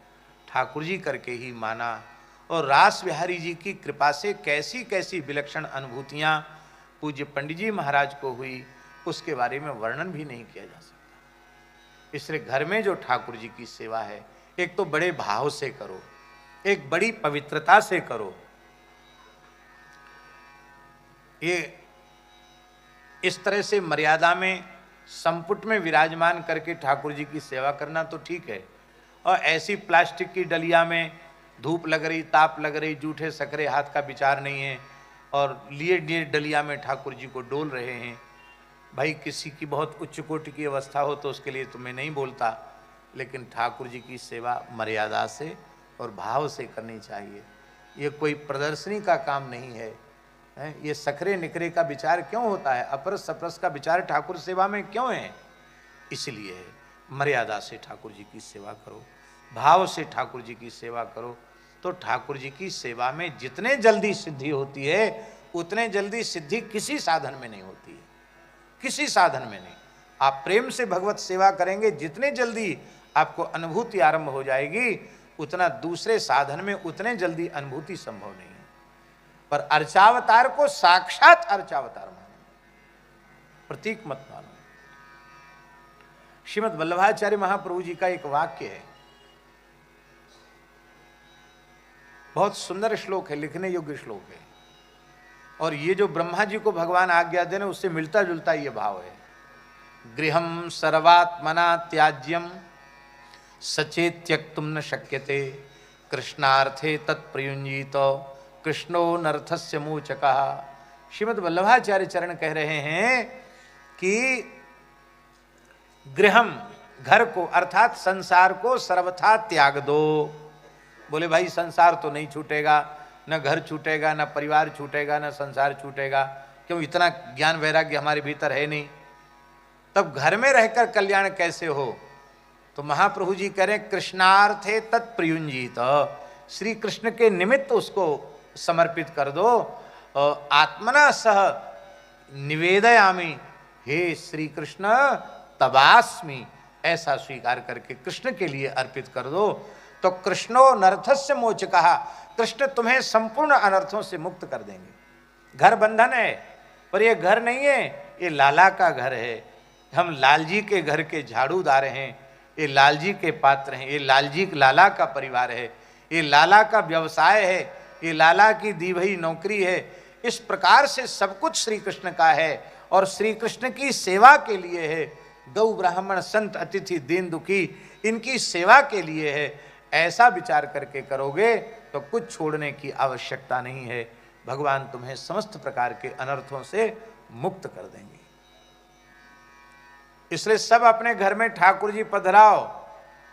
ठाकुर जी करके ही माना। और रास बिहारी जी की कृपा से कैसी कैसी विलक्षण अनुभूतियाँ पूज्य पंडित जी महाराज को हुई, उसके बारे में वर्णन भी नहीं किया जा सकता। इसलिए घर में जो ठाकुर जी की सेवा है, एक तो बड़े भाव से करो, एक बड़ी पवित्रता से करो। ये इस तरह से मर्यादा में संपुट में विराजमान करके ठाकुर जी की सेवा करना तो ठीक है, और ऐसी प्लास्टिक की डलिया में धूप लग रही, ताप लग रही, जूठे सकरे हाथ का विचार नहीं है, और लिए डलिया में ठाकुर जी को डोल रहे हैं। भाई किसी की बहुत उच्च कोटि की अवस्था हो तो उसके लिए तो मैं नहीं बोलता, लेकिन ठाकुर जी की सेवा मर्यादा से और भाव से करनी चाहिए। ये कोई प्रदर्शनी का काम नहीं है, ये सकरे निकरे का विचार क्यों होता है, अपरस सपरस का विचार ठाकुर सेवा में क्यों है? इसलिए मर्यादा से ठाकुर जी की सेवा करो, भाव से ठाकुर जी की सेवा करो, तो ठाकुर जी की सेवा में जितने जल्दी सिद्धि होती है उतने जल्दी सिद्धि किसी साधन में नहीं होती है, किसी साधन में नहीं। आप प्रेम से भगवत सेवा करेंगे, जितने जल्दी आपको अनुभूति आरंभ हो जाएगी, उतना दूसरे साधन में उतने जल्दी अनुभूति संभव नहीं है। पर अर्चावतार को साक्षात अर्चावतार मानो, प्रतीक मत मानो। श्रीमद् वल्लभाचार्य महाप्रभु जी का एक वाक्य है, बहुत सुंदर श्लोक है, लिखने योग्य श्लोक है, और ये जो ब्रह्मा जी को भगवान आज्ञा देने उससे मिलता जुलता ये भाव है। गृहम सर्वात्मना त्याज्यम सचेत त्यक्तुम न शक्यते, कृष्णार्थे तत्प्रयुंजीत कृष्णो नर्थस्य मोचकः। श्रीमद् वल्लभाचार्य चरण कह रहे हैं कि गृहम, घर को, अर्थात संसार को सर्वथा त्याग दो। बोले भाई संसार तो नहीं छूटेगा, न घर छूटेगा, न परिवार छूटेगा, न संसार छूटेगा, क्यों? इतना ज्ञान वैराग्य हमारे भीतर है नहीं, तब घर में रहकर कल्याण कैसे हो? तो महाप्रभु जी कह रहे कृष्णार्थे तत्प्रयुंजीत, श्री कृष्ण के निमित्त उसको समर्पित कर दो। आत्मना सह निवेदयामि, हे श्री कृष्ण तबास्मि, ऐसा स्वीकार करके कृष्ण के लिए अर्पित कर दो। तो कृष्णो नर्थस्य मोचकः, कृष्ण तुम्हें संपूर्ण अनर्थों से मुक्त कर देंगे। घर बंधन है, पर ये घर नहीं है, ये लाला का घर है। हम लाल जी के घर के झाड़ूदार हैं, ये लाल जी के पात्र हैं, ये लाल जी लाला का परिवार है, ये लाला का व्यवसाय है, ये लाला की दी हुई नौकरी है। इस प्रकार से सब कुछ श्री कृष्ण का है और श्री कृष्ण की सेवा के लिए है। गौ ब्राह्मण संत अतिथि दीन दुखी, इनकी सेवा के लिए है। ऐसा विचार करके करोगे तो कुछ छोड़ने की आवश्यकता नहीं है, भगवान तुम्हें समस्त प्रकार के अनर्थों से मुक्त कर देंगे। इसलिए सब अपने घर में ठाकुर जी पधराओ,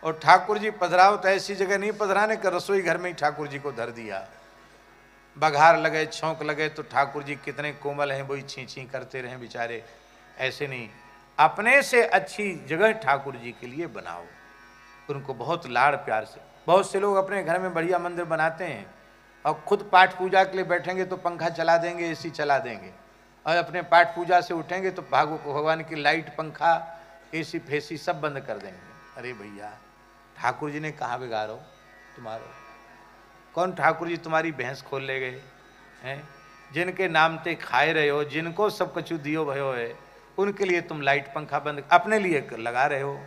और ठाकुर जी पधराओ तो ऐसी जगह नहीं पधराने का, रसोई घर में ही ठाकुर जी को धर दिया। बघार लगे, छौंक लगे तो ठाकुर जी कितने कोमल हैं, वही छी छी करते रहे बेचारे। ऐसे नहीं, अपने से अच्छी जगह ठाकुर जी के लिए बनाओ, उनको बहुत लाड़ प्यार से। बहुत से लोग अपने घर में बढ़िया मंदिर बनाते हैं और खुद पाठ पूजा के लिए बैठेंगे तो पंखा चला देंगे, एसी चला देंगे, और अपने पाठ पूजा से उठेंगे तो भगवान की लाइट, पंखा, एसी फेसी सब बंद कर देंगे। अरे भैया, ठाकुर जी ने कहाँ बिगाड़ो तुम्हारो? कौन ठाकुर जी तुम्हारी भैंस खोल ले गए हैं? जिनके नाम ते खाए रहे हो, जिनको सब कछु दियो भयो है, उनके लिए तुम लाइट पंखा बंद अपने लिए लगा रहे हो।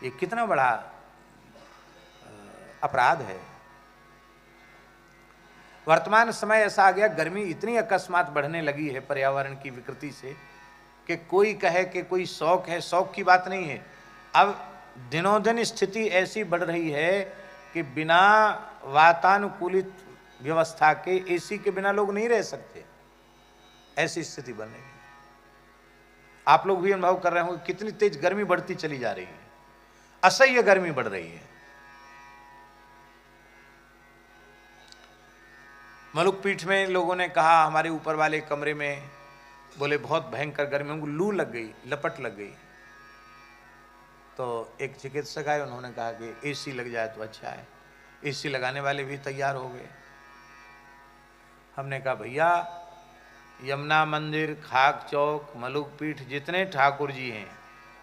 ये कितना बड़ा अपराध है। वर्तमान समय ऐसा आ गया, गर्मी इतनी अकस्मात बढ़ने लगी है पर्यावरण की विकृति से कि कोई कहे कि कोई शौक है, शौक की बात नहीं है। अब दिनों दिन स्थिति ऐसी बढ़ रही है कि बिना वातानुकूलित व्यवस्था के, एसी के बिना लोग नहीं रह सकते, ऐसी स्थिति बन रही है। आप लोग भी अनुभव कर रहे होंगे कितनी तेज गर्मी बढ़ती चली जा रही है, असह्य गर्मी बढ़ रही है। मलुक पीठ में लोगों ने कहा, हमारे ऊपर वाले कमरे में बोले बहुत भयंकर गर्मी, उनको लू लग गई, लपट लग गई। तो एक चिकित्सक आए, उन्होंने कहा कि एसी लग जाए तो अच्छा है। एसी लगाने वाले भी तैयार हो गए। हमने कहा भैया, यमुना मंदिर, खाक चौक, मलुक पीठ, जितने ठाकुर जी हैं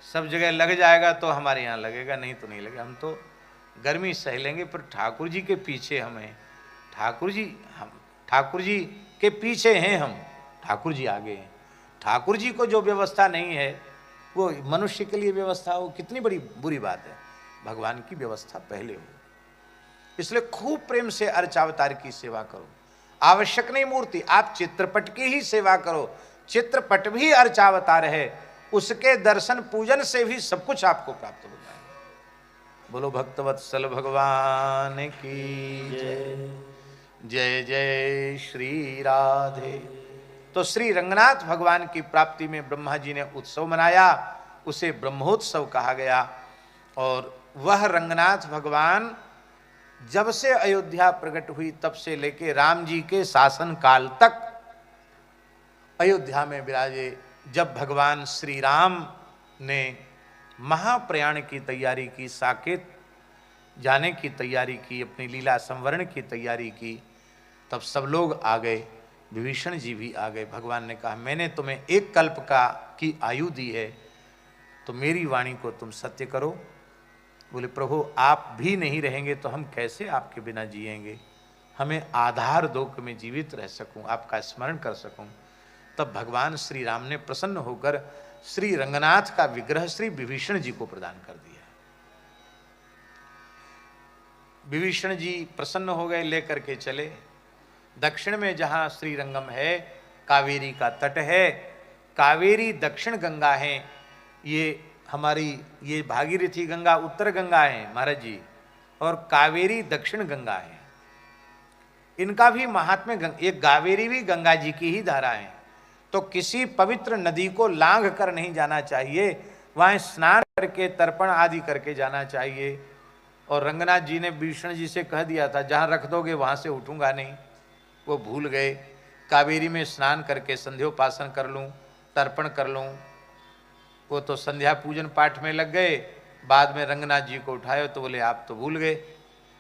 सब जगह लग जाएगा तो हमारे यहाँ लगेगा, नहीं तो नहीं लगेगा। हम तो गर्मी सह लेंगे, पर ठाकुर जी के पीछे हमें, ठाकुर जी के पीछे हैं हम, ठाकुर जी आगे हैं। ठाकुर जी को जो व्यवस्था नहीं है वो मनुष्य के लिए व्यवस्था हो, कितनी बड़ी बुरी बात है। भगवान की व्यवस्था पहले हो। इसलिए खूब प्रेम से अर्चावतार की सेवा करो। आवश्यक नहीं मूर्ति, आप चित्रपट की ही सेवा करो। चित्रपट भी अर्चावतार है, उसके दर्शन पूजन से भी सब कुछ आपको प्राप्त हो जाएगा। बोलो भक्तवत्सल भगवान की जय। जय जय श्री राधे। तो श्री रंगनाथ भगवान की प्राप्ति में ब्रह्मा जी ने उत्सव मनाया, उसे ब्रह्मोत्सव कहा गया। और वह रंगनाथ भगवान जब से अयोध्या प्रकट हुई तब से लेके राम जी के शासन काल तक अयोध्या में विराजे। जब भगवान श्री राम ने महाप्रयाण की तैयारी की, साकेत जाने की तैयारी की, अपनी लीला संवरण की तैयारी की, तब सब लोग आ गए, विभीषण जी भी आ गए। भगवान ने कहा, मैंने तुम्हें एक कल्प की आयु दी है, तो मेरी वाणी को तुम सत्य करो। बोले प्रभु, आप भी नहीं रहेंगे तो हम कैसे आपके बिना जिएंगे? हमें आधार दो कि मैं जीवित रह सकूं, आपका स्मरण कर सकूं। तब भगवान श्री राम ने प्रसन्न होकर श्री रंगनाथ का विग्रह श्री विभीषण जी को प्रदान कर दिया। विभीषण जी प्रसन्न हो गए, लेकर के चले। दक्षिण में जहाँ श्रीरंगम है, कावेरी का तट है, कावेरी दक्षिण गंगा है। ये हमारी ये भागीरथी गंगा उत्तर गंगा है महाराज जी, और कावेरी दक्षिण गंगा है। इनका भी महात्म्य, ये कावेरी भी गंगा जी की ही धारा है। तो किसी पवित्र नदी को लांघ कर नहीं जाना चाहिए, वहाँ स्नान करके तर्पण आदि करके जाना चाहिए। और रंगनाथ जी ने विभीषण जी से कह दिया था, जहाँ रख दोगे वहाँ से उठूंगा नहीं। वो भूल गए। कावेरी में स्नान करके संध्योपासन कर लूँ, तर्पण कर लूँ। वो तो संध्या पूजन पाठ में लग गए। बाद में रंगनाथ जी को उठाए तो बोले आप तो भूल गए,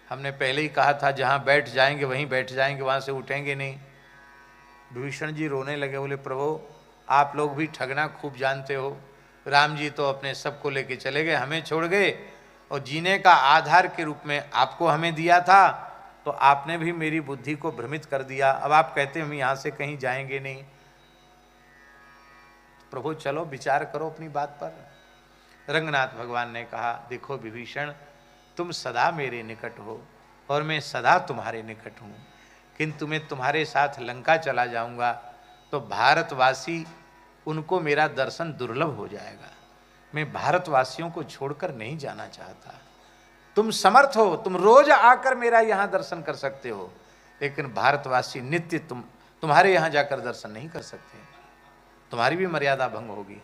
हमने पहले ही कहा था जहाँ बैठ जाएंगे वहीं बैठ जाएंगे, वहाँ से उठेंगे नहीं। विभीषण जी रोने लगे, बोले प्रभु आप लोग भी ठगना खूब जानते हो। राम जी तो अपने सबको लेके चले गए, हमें छोड़ गए, और जीने का आधार के रूप में आपको हमें दिया था, तो आपने भी मेरी बुद्धि को भ्रमित कर दिया। अब आप कहते हम यहाँ से कहीं जाएंगे नहीं। प्रभु चलो विचार करो अपनी बात पर। रंगनाथ भगवान ने कहा, देखो विभीषण, तुम सदा मेरे निकट हो और मैं सदा तुम्हारे निकट हूँ, किंतु मैं तुम्हारे साथ लंका चला जाऊँगा तो भारतवासी, उनको मेरा दर्शन दुर्लभ हो जाएगा। मैं भारतवासियों को छोड़कर नहीं जाना चाहता। तुम समर्थ हो, तुम रोज आकर मेरा यहाँ दर्शन कर सकते हो, लेकिन भारतवासी नित्य तुम्हारे यहाँ जाकर दर्शन नहीं कर सकते, तुम्हारी भी मर्यादा भंग होगी।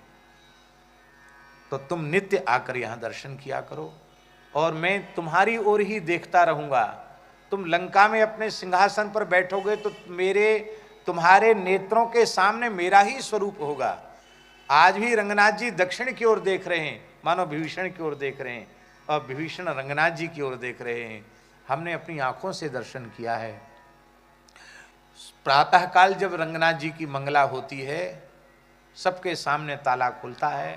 तो तुम नित्य आकर यहाँ दर्शन किया करो और मैं तुम्हारी ओर ही देखता रहूँगा। तुम लंका में अपने सिंहासन पर बैठोगे तो तुम्हारे नेत्रों के सामने मेरा ही स्वरूप होगा। आज भी रंगनाथ जी दक्षिण की ओर देख रहे हैं, मानो विभीषण की ओर देख रहे हैं, और विभीषण रंगनाथ जी की ओर देख रहे हैं। हमने अपनी आंखों से दर्शन किया है। प्रातःकाल जब रंगनाथ जी की मंगला होती है, सबके सामने ताला खुलता है,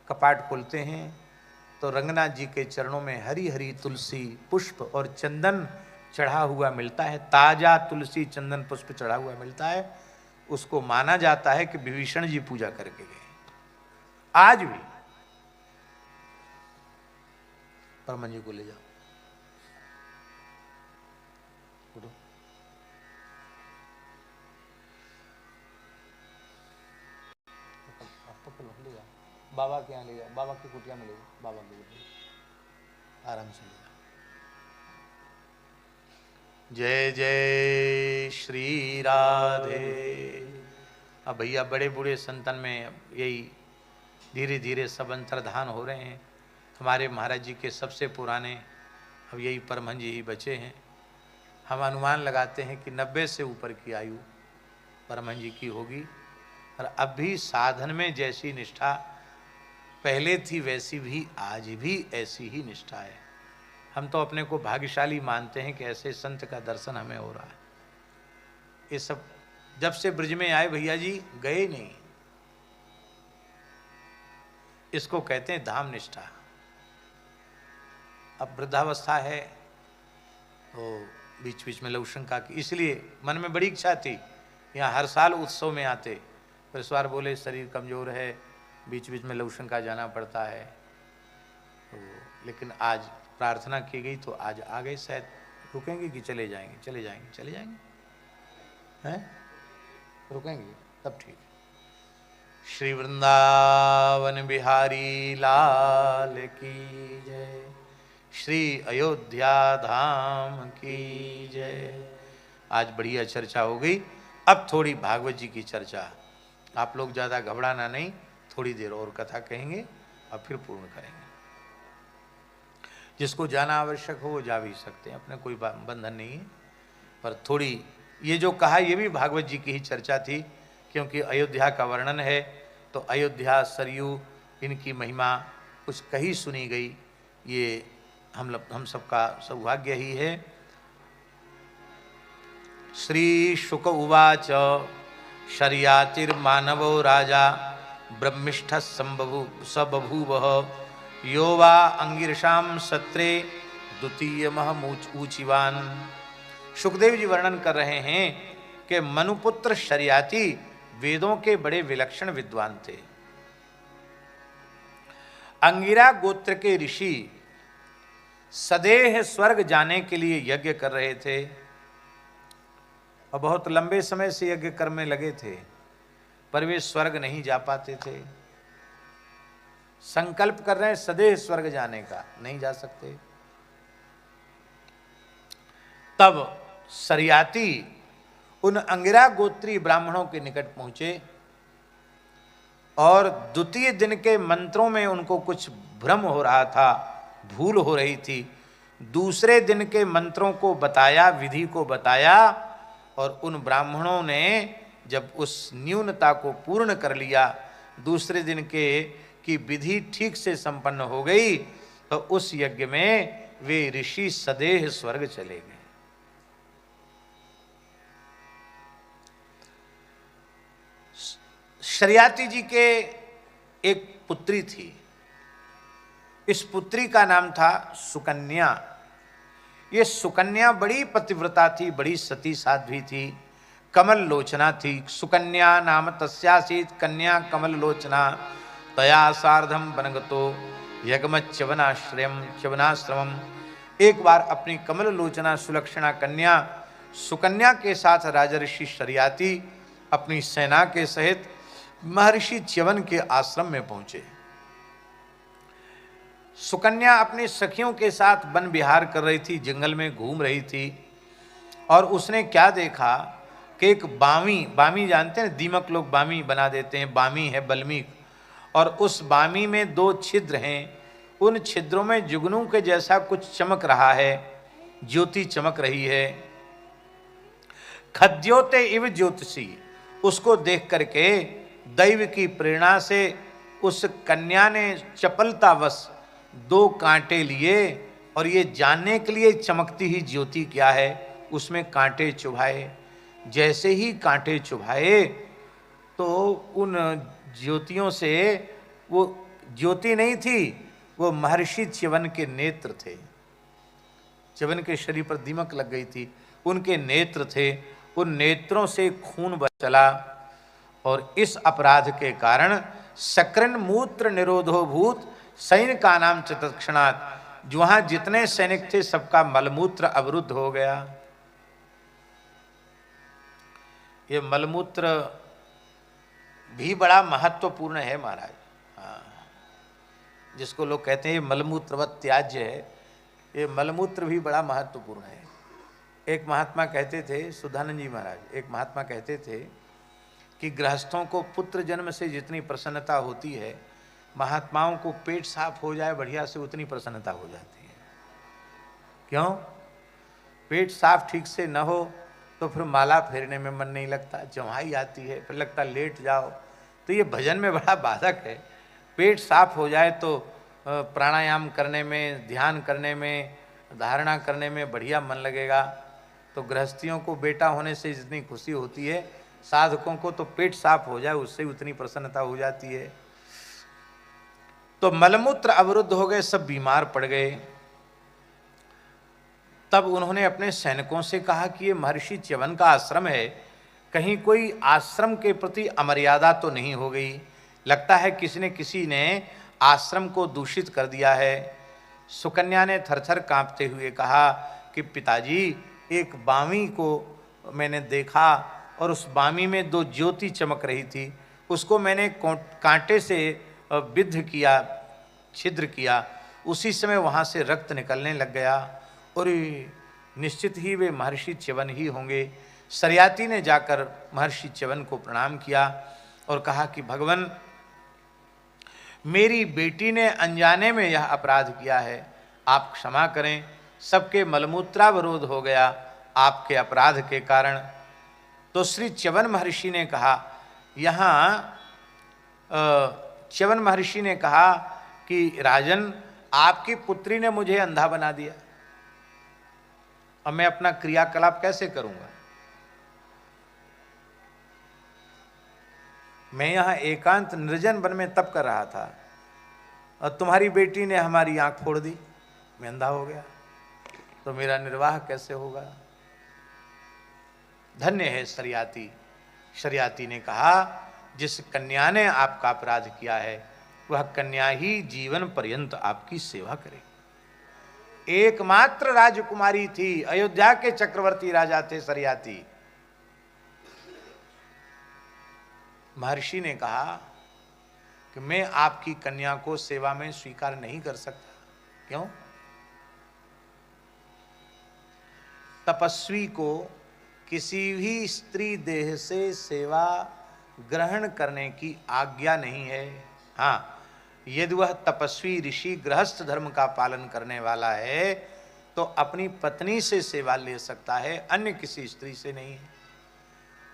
कपाट खुलते हैं, तो रंगनाथ जी के चरणों में हरी हरी तुलसी पुष्प और चंदन चढ़ा हुआ मिलता है। ताजा तुलसी चंदन पुष्प चढ़ा हुआ मिलता है। उसको माना जाता है कि विभीषण जी पूजा करके गए। आज भी परमन जी को ले जाओ, उठो। ले जाओ बाबा के यहाँ, ले जाओ बाबा की कुटिया में, ले जाओ बाबा की कुटिया, आराम से ले जाओ। जय जय श्री राधे। अब भैया बड़े बूढ़े संतन में यही धीरे धीरे सब अंतर्धान हो रहे हैं। हमारे महाराज जी के सबसे पुराने अब यही परमहंस जी ही बचे हैं। हम अनुमान लगाते हैं कि 90 से ऊपर की आयु परमहंस जी की होगी। और अब भी साधन में जैसी निष्ठा पहले थी वैसी भी आज भी ऐसी ही निष्ठा है। हम तो अपने को भाग्यशाली मानते हैं कि ऐसे संत का दर्शन हमें हो रहा है। ये सब जब से ब्रज में आए भैया जी गए नहीं। इसको कहते हैं धाम निष्ठा। अब वृद्धावस्था है तो बीच बीच में लवशंका की, इसलिए मन में बड़ी इच्छा थी यहाँ हर साल उत्सव में आते, पर इस बार बोले शरीर कमजोर है, बीच बीच में लवशंका जाना पड़ता है। तो लेकिन आज प्रार्थना की गई तो आज आ गए। शायद रुकेंगे कि चले जाएंगे? चले जाएंगे, चले जाएंगे हैं, रुकेंगे तब ठीक। श्री वृंदावन बिहारी लाल की जय, श्री अयोध्या धाम की जय। आज बढ़िया चर्चा हो गई। अब थोड़ी भागवत जी की चर्चा। आप लोग ज़्यादा घबराना नहीं, थोड़ी देर और कथा कहेंगे और फिर पूर्ण करेंगे। जिसको जाना आवश्यक हो वो जा भी सकते हैं, अपने कोई बंधन नहीं है। पर थोड़ी ये जो कहा ये भी भागवत जी की ही चर्चा थी, क्योंकि अयोध्या का वर्णन है तो अयोध्या सरयू इनकी महिमा कुछ कही सुनी गई। ये हम सबका सौभाग्य ही है। श्री शुक उवाच शर्यातिर्मानवो राजा ब्रह्मिष्ठ सबभूव यो वा अंगिरशाम सत्रे द्वितीय ऊचिवान। सुखदेव जी वर्णन कर रहे हैं कि मनुपुत्र शर्याति वेदों के बड़े विलक्षण विद्वान थे। अंगिरा गोत्र के ऋषि सदेह स्वर्ग जाने के लिए यज्ञ कर रहे थे और बहुत लंबे समय से यज्ञ कर्म में लगे थे, पर वे स्वर्ग नहीं जा पाते थे। संकल्प कर रहे हैं सदेह स्वर्ग जाने का, नहीं जा सकते। तब शर्याति उन अंगिरा गोत्री ब्राह्मणों के निकट पहुंचे और द्वितीय दिन के मंत्रों में उनको कुछ भ्रम हो रहा था, भूल हो रही थी। दूसरे दिन के मंत्रों को बताया, विधि को बताया, और उन ब्राह्मणों ने जब उस न्यूनता को पूर्ण कर लिया, दूसरे दिन के की विधि ठीक से संपन्न हो गई, तो उस यज्ञ में वे ऋषि सदेह स्वर्ग चले गए। शर्याति जी के एक पुत्री थी। इस पुत्री का नाम था सुकन्या। ये सुकन्या बड़ी पतिव्रता थी, बड़ी सती साध्वी थी, कमल लोचना थी। सुकन्या नाम तस्यासीत कन्या कमल लोचना तया सार्धम बनगतो च्यवनाश्रमम। एक बार अपनी कमल लोचना सुलक्षणा कन्या सुकन्या के साथ राजर्षि शर्याति अपनी सेना के सहित महर्षि च्यवन के आश्रम में पहुंचे। सुकन्या अपनी सखियों के साथ वन विहार कर रही थी, जंगल में घूम रही थी, और उसने क्या देखा कि एक बामी जानते हैं, दीमक लोग बामी बना देते हैं, बामी है बल्मीक, और उस बामी में 2 छिद्र हैं। उन छिद्रों में जुगनू के जैसा कुछ चमक रहा है, ज्योति चमक रही है। खद्योते इव ज्योतिषी, उसको देख करके दैव की प्रेरणा से उस कन्या ने चपलतावश 2 कांटे लिए और ये जानने के लिए चमकती ही ज्योति क्या है, उसमें कांटे चुभाए। जैसे ही कांटे चुभाए तो उन ज्योतियों से, वो ज्योति नहीं थी, वो महर्षि च्यवन के नेत्र थे। च्यवन के शरीर पर दीमक लग गई थी, उनके नेत्र थे। उन नेत्रों से खून बह चला और इस अपराध के कारण सकृन मूत्र निरोधो भूत सैनिक का नाम चतक्षणात्, वहां जितने सैनिक थे सबका मलमूत्र अवरुद्ध हो गया। ये मलमूत्र भी बड़ा महत्वपूर्ण है महाराज। हाँ, जिसको लोग कहते हैं ये मलमूत्रवत त्याज्य है, ये मलमूत्र भी बड़ा महत्वपूर्ण है। एक महात्मा कहते थे, सुधानंद जी महाराज, एक महात्मा कहते थे कि गृहस्थों को पुत्र जन्म से जितनी प्रसन्नता होती है, महात्माओं को पेट साफ हो जाए बढ़िया से उतनी प्रसन्नता हो जाती है। क्यों? पेट साफ ठीक से न हो तो फिर माला फेरने में मन नहीं लगता, जमाई आती है, फिर लगता लेट जाओ, तो ये भजन में बड़ा बाधक है। पेट साफ हो जाए तो प्राणायाम करने में, ध्यान करने में, धारणा करने में बढ़िया मन लगेगा। तो गृहस्थियों को बेटा होने से जितनी खुशी होती है, साधकों को तो पेट साफ हो जाए उससे उतनी प्रसन्नता हो जाती है। तो मलमूत्र अवरुद्ध हो गए, सब बीमार पड़ गए। तब उन्होंने अपने सैनिकों से कहा कि ये महर्षि च्यवन का आश्रम है, कहीं कोई आश्रम के प्रति अमर्यादा तो नहीं हो गई? लगता है किसी ने आश्रम को दूषित कर दिया है। सुकन्या ने थरथर कांपते हुए कहा कि पिताजी, एक बामी को मैंने देखा और उस बामी में 2 ज्योति चमक रही थी, उसको मैंने कांटे से विद्ध किया, छिद्र किया, उसी समय वहाँ से रक्त निकलने लग गया और निश्चित ही वे महर्षि च्यवन ही होंगे। सरयाती ने जाकर महर्षि च्यवन को प्रणाम किया और कहा कि भगवान, मेरी बेटी ने अनजाने में यह अपराध किया है, आप क्षमा करें। सबके मलमूत्रावरोध हो गया आपके अपराध के कारण। तो श्री च्यवन महर्षि ने कहा, यहाँ च्यवन महर्षि ने कहा कि राजन, आपकी पुत्री ने मुझे अंधा बना दिया, अब मैं अपना क्रियाकलाप कैसे करूंगा? मैं यहाँ एकांत निर्जन वन में तप कर रहा था और तुम्हारी बेटी ने हमारी आंख फोड़ दी, मैं अंधा हो गया, तो मेरा निर्वाह कैसे होगा? धन्य है सरयाती। सरयाती ने कहा, जिस कन्या ने आपका अपराध किया है वह कन्या ही जीवन पर्यंत आपकी सेवा करे। एकमात्र राजकुमारी थी, अयोध्या के चक्रवर्ती राजा थे सरयाती। महर्षि ने कहा कि मैं आपकी कन्या को सेवा में स्वीकार नहीं कर सकता। क्यों? तपस्वी को किसी भी स्त्री देह से सेवा ग्रहण करने की आज्ञा नहीं है। हाँ, यदि वह तपस्वी ऋषि गृहस्थ धर्म का पालन करने वाला है तो अपनी पत्नी से सेवा ले सकता है, अन्य किसी स्त्री से नहीं है।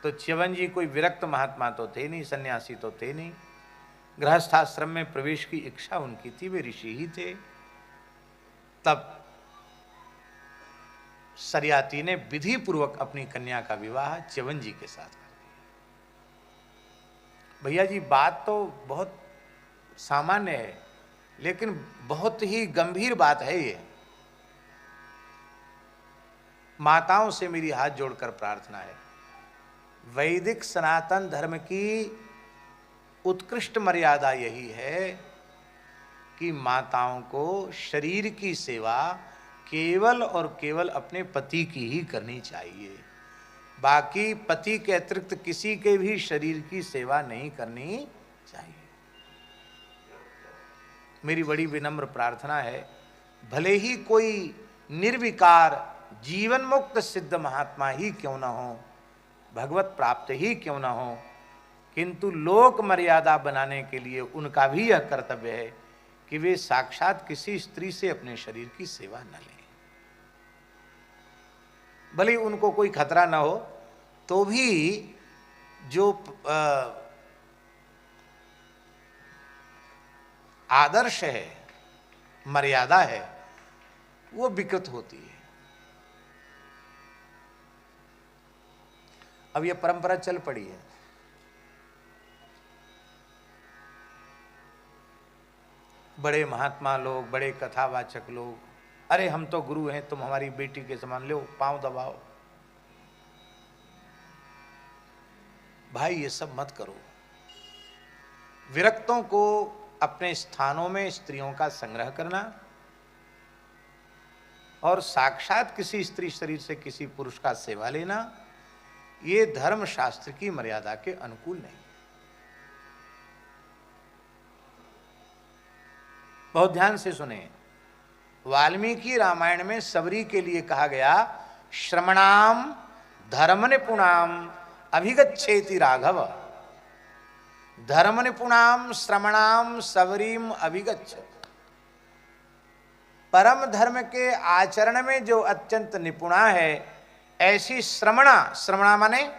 तो च्यवन जी कोई विरक्त महात्मा तो थे नहीं, सन्यासी तो थे नहीं, गृहस्थाश्रम में प्रवेश की इच्छा उनकी थी, वे ऋषि ही थे। तब सरयाती ने विधि पूर्वक अपनी कन्या का विवाह च्यवन जी के साथ कर दिया। भैया जी, बात तो बहुत सामान्य है लेकिन बहुत ही गंभीर बात है ये। माताओं से मेरी हाथ जोड़कर प्रार्थना है, वैदिक सनातन धर्म की उत्कृष्ट मर्यादा यही है कि माताओं को शरीर की सेवा केवल और केवल अपने पति की ही करनी चाहिए, बाकी पति के अतिरिक्त किसी के भी शरीर की सेवा नहीं करनी चाहिए। मेरी बड़ी विनम्र प्रार्थना है, भले ही कोई निर्विकार जीवन मुक्त सिद्ध महात्मा ही क्यों न हो, भगवत प्राप्त ही क्यों न हो, किंतु लोक मर्यादा बनाने के लिए उनका भी यह कर्तव्य है कि वे साक्षात किसी स्त्री से अपने शरीर की सेवा न लें। भले उनको कोई खतरा न हो तो भी जो आदर्श है, मर्यादा है, वो विकृत होती है। अब ये परंपरा चल पड़ी है। बड़े महात्मा लोग, बड़े कथावाचक लोग, अरे हम तो गुरु हैं, तुम हमारी बेटी के समान, लो पांव दबाओ। भाई ये सब मत करो। विरक्तों को अपने स्थानों में स्त्रियों का संग्रह करना और साक्षात किसी स्त्री शरीर से किसी पुरुष का सेवा लेना, ये धर्म शास्त्र की मर्यादा के अनुकूल नहीं। बहुत ध्यान से सुने, वाल्मीकि रामायण में सबरी के लिए कहा गया श्रमणाम धर्म निपुणाम अभिगच्छेति राघव। धर्म निपुणाम श्रमणाम सबरीम अभिगच्छ। परम धर्म के आचरण में जो अत्यंत निपुणा है, ऐसी श्रमणा, श्रमणा माने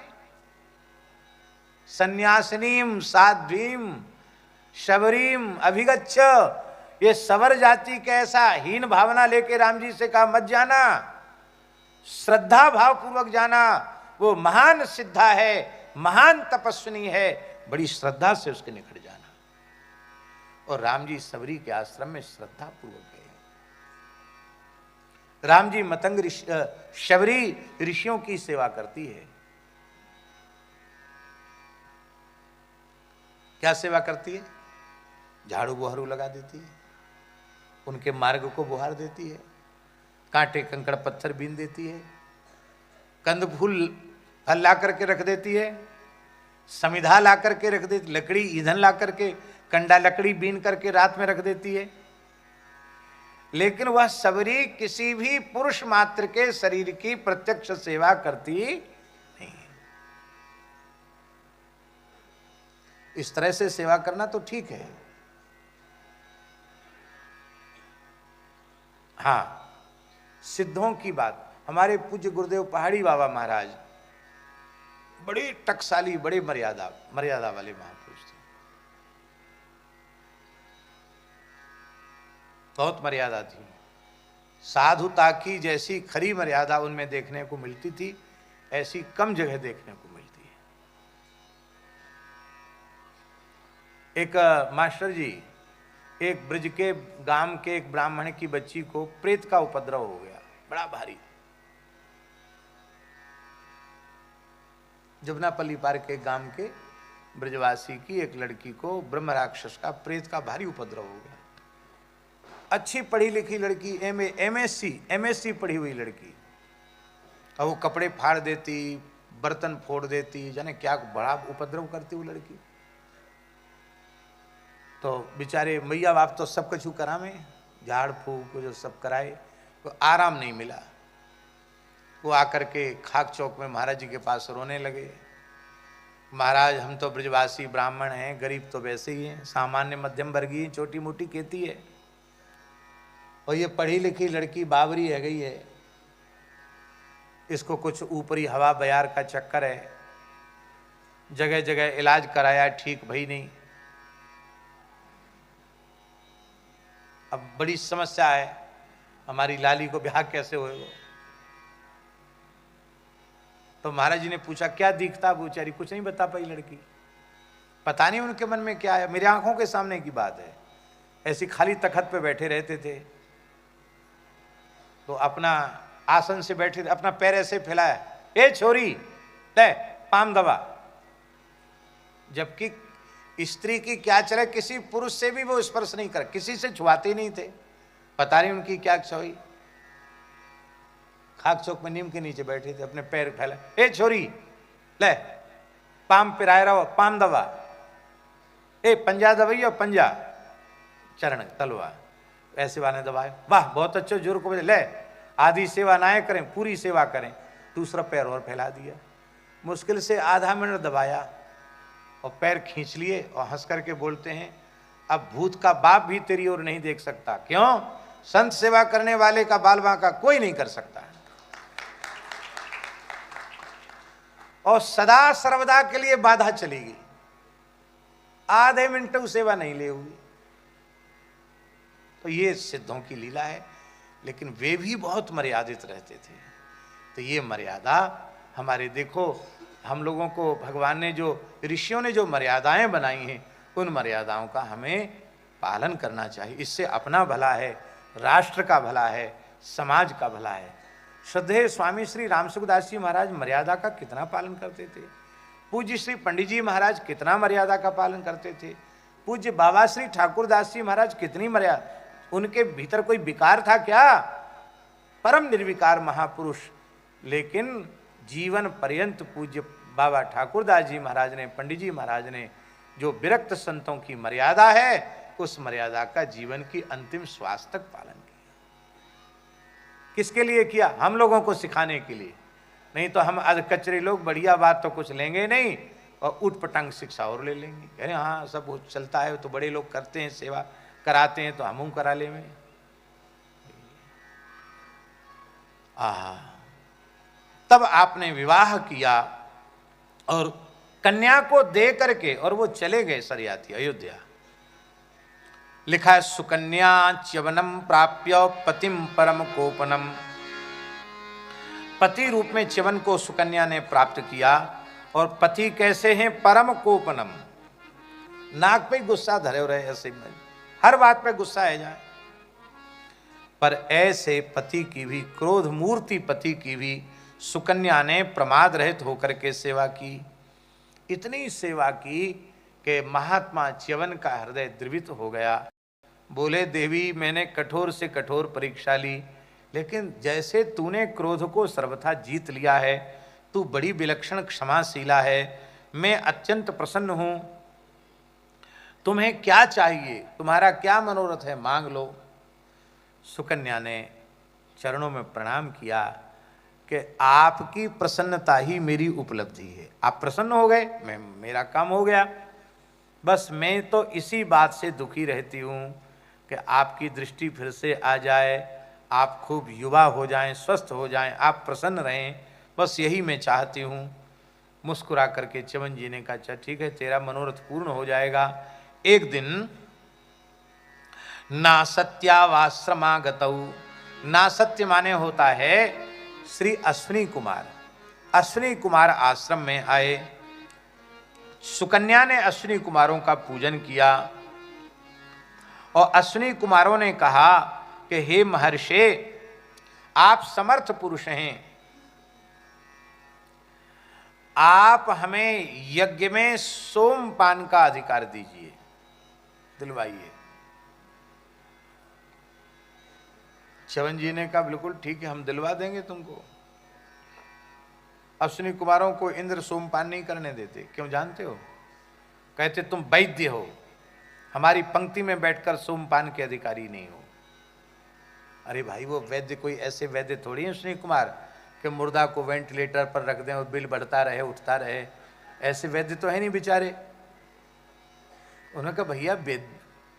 सन्यासिनीम साध्वीम शबरीम अभिगच्छ। ये सवर जाति के ऐसा हीन भावना लेके राम जी से कहा मत जाना, श्रद्धा भाव पूर्वक जाना। वो महान सिद्धा है, महान तपस्विनी है, बड़ी श्रद्धा से उसके निकट जाना। और राम जी सबरी के आश्रम में श्रद्धा पूर्वक गए। राम जी मतंग शबरी ऋषियों की सेवा करती है। क्या सेवा करती है? झाड़ू बुहारू लगा देती है, उनके मार्ग को बुहार देती है, कांटे कंकड़ पत्थर बीन देती है, कंद फूल फल ला करके रख देती है, समिधा ला करके रख देती, लकड़ी ईंधन ला करके, कंडा लकड़ी बीन करके रात में रख देती है। लेकिन वह सबरी किसी भी पुरुष मात्र के शरीर की प्रत्यक्ष सेवा करती नहीं है। इस तरह से सेवा करना तो ठीक है। हाँ, सिद्धों की बात, हमारे पूज्य गुरुदेव पहाड़ी बाबा महाराज बड़े टकसाली, बड़े मर्यादा वाले महापुरुष थे। बहुत मर्यादा थी। साधुता की जैसी खरी मर्यादा उनमें देखने को मिलती थी, ऐसी कम जगह देखने को मिलती है। एक मास्टर जी, एक ब्रज के गांव के एक ब्राह्मण की बच्ची को प्रेत का उपद्रव हो गया, बड़ा भारी। जमुनापल्ली पार के गांव के ब्रजवासी की एक लड़की को ब्रह्म राक्षस का, प्रेत का भारी उपद्रव हो गया। अच्छी पढ़ी लिखी लड़की, एमएससी पढ़ी हुई लड़की, और वो कपड़े फाड़ देती, बर्तन फोड़ देती, जाने क्या बड़ा उपद्रव करती वो लड़की। तो बेचारे मैया बाप तो सब कुछ करावे, झाड़ फूक जो सब कराए, तो आराम नहीं मिला। वो आकर के खाक चौक में महाराज जी के पास रोने लगे। महाराज, हम तो ब्रजवासी ब्राह्मण हैं, गरीब तो वैसे ही हैं, सामान्य मध्यम वर्गीय, छोटी मोटी खेती है, और ये पढ़ी लिखी लड़की बावरी है गई है, इसको कुछ ऊपरी हवा बयार का चक्कर है, जगह जगह इलाज कराया, ठीक भई नहीं। अब बड़ी समस्या है, हमारी लाली को ब्याह कैसे होएगा। तो महाराज जी ने पूछा क्या दिखता, वो बेचारी कुछ नहीं बता पाई लड़की। पता नहीं उनके मन में क्या है, मेरी आंखों के सामने की बात है। ऐसी खाली तखत पे बैठे रहते थे, तो अपना आसन से बैठे थे, अपना पैर ऐसे फैलाया, ए छोरी ले पाम दबा। जबकि स्त्री की क्या चले, किसी पुरुष से भी वो स्पर्श नहीं कर, किसी से छुआते नहीं थे। पता नहीं उनकी क्या इच्छा हुई। खाक चौक में नीम के नीचे बैठे थे, अपने पैर फैला, ए छोरी ले पाम पिराए रहो, पाम दबा, ए पंजा दबाइयो, पंजा चरण तलवा, ऐसे वाले दबाए, वाह बहुत अच्छे, जोर को बजे, ले आधी सेवा ना करें, पूरी सेवा करें। दूसरा पैर और फैला दिया, मुश्किल से आधा मिनट दबाया और पैर खींच लिए, और हंस करके बोलते हैं, अब भूत का बाप भी तेरी ओर नहीं देख सकता। क्यों? संत सेवा करने वाले का बाल बांका कोई नहीं कर सकता। और सदा सर्वदा के लिए बाधा चली गई, आधे मिनट सेवा नहीं ले हुई। तो ये सिद्धों की लीला है, लेकिन वे भी बहुत मर्यादित रहते थे। तो ये मर्यादा हमारे, देखो हम लोगों को भगवान ने जो, ऋषियों ने जो मर्यादाएं बनाई हैं, उन मर्यादाओं का हमें पालन करना चाहिए। इससे अपना भला है, राष्ट्र का भला है, समाज का भला है। श्रद्धेय स्वामी श्री रामसुखदास जी महाराज मर्यादा का कितना पालन करते थे। पूज्य श्री पंडित जी महाराज कितना मर्यादा का पालन करते थे। पूज्य बाबा श्री ठाकुरदास जी महाराज कितनी मर्यादा, उनके भीतर कोई विकार था क्या? परम निर्विकार महापुरुष। लेकिन जीवन पर्यंत पूज्य बाबा ठाकुरदास जी महाराज ने, पंडित जी महाराज ने जो विरक्त संतों की मर्यादा है, उस मर्यादा का जीवन की अंतिम श्वास तक पालन किया। किसके लिए किया? हम लोगों को सिखाने के लिए। नहीं तो हम आज कचरे लोग बढ़िया बात तो कुछ लेंगे नहीं और उठ पटांग शिक्षा और ले लेंगे। कह रहे हाँ सब चलता है, तो बड़े लोग करते हैं, सेवा कराते हैं, तो हम करा ले में। तब आपने विवाह किया और कन्या को दे करके और वो चले गए सरियाती अयोध्या। लिखा है सुकन्या च्यवनम प्राप्य पतिम परम कोपनम। पति रूप में च्यवन को सुकन्या ने प्राप्त किया। और पति कैसे हैं? परम कोपनम, नाक पे गुस्सा धरे रहे, ऐसे में हर बात पे गुस्सा है जाए। पर ऐसे पति की भी, क्रोध मूर्ति पति की भी सुकन्या ने प्रमाद रहित होकर के सेवा की। इतनी सेवा की कि महात्मा च्यवन का हृदय द्रवित हो गया। बोले देवी मैंने कठोर से कठोर परीक्षा ली, लेकिन जैसे तूने क्रोध को सर्वथा जीत लिया है, तू बड़ी विलक्षण क्षमाशीला है, मैं अत्यंत प्रसन्न हूं। तुम्हें क्या चाहिए, तुम्हारा क्या मनोरथ है, मांग लो। सुकन्या ने चरणों में प्रणाम किया कि आपकी प्रसन्नता ही मेरी उपलब्धि है। आप प्रसन्न हो गए, मेरा काम हो गया। बस मैं तो इसी बात से दुखी रहती हूँ कि आपकी दृष्टि फिर से आ जाए, आप खूब युवा हो जाएं, स्वस्थ हो जाएं, आप प्रसन्न रहें, बस यही मैं चाहती हूँ। मुस्कुरा करके च्यवन जी ने कहा अच्छा ठीक है, तेरा मनोरथ पूर्ण हो जाएगा। एक दिन नासत्यावाश्रमागतौ, नासत्य माने होता है श्री अश्विनी कुमार। अश्विनी कुमार आश्रम में आए। सुकन्या ने अश्विनी कुमारों का पूजन किया और अश्विनी कुमारों ने कहा कि हे महर्षि, आप समर्थ पुरुष हैं, आप हमें यज्ञ में सोमपान का अधिकार दीजिए, दिलवाइए। च्यवन जी ने कहा बिल्कुल ठीक है, हम दिलवा देंगे तुमको। अश्विनी कुमारों को इंद्र सोमपान नहीं करने देते, क्यों जानते हो? कहते तुम वैद्य हो, हमारी पंक्ति में बैठकर सोमपान के अधिकारी नहीं हो। अरे भाई वो वैद्य कोई ऐसे वैद्य थोड़ी है अश्विनी कुमार कि मुर्दा को वेंटिलेटर पर रख दें और बिल बढ़ता रहे उठता रहे, ऐसे वैद्य तो है नहीं बेचारे। उन्होंने कहा भैया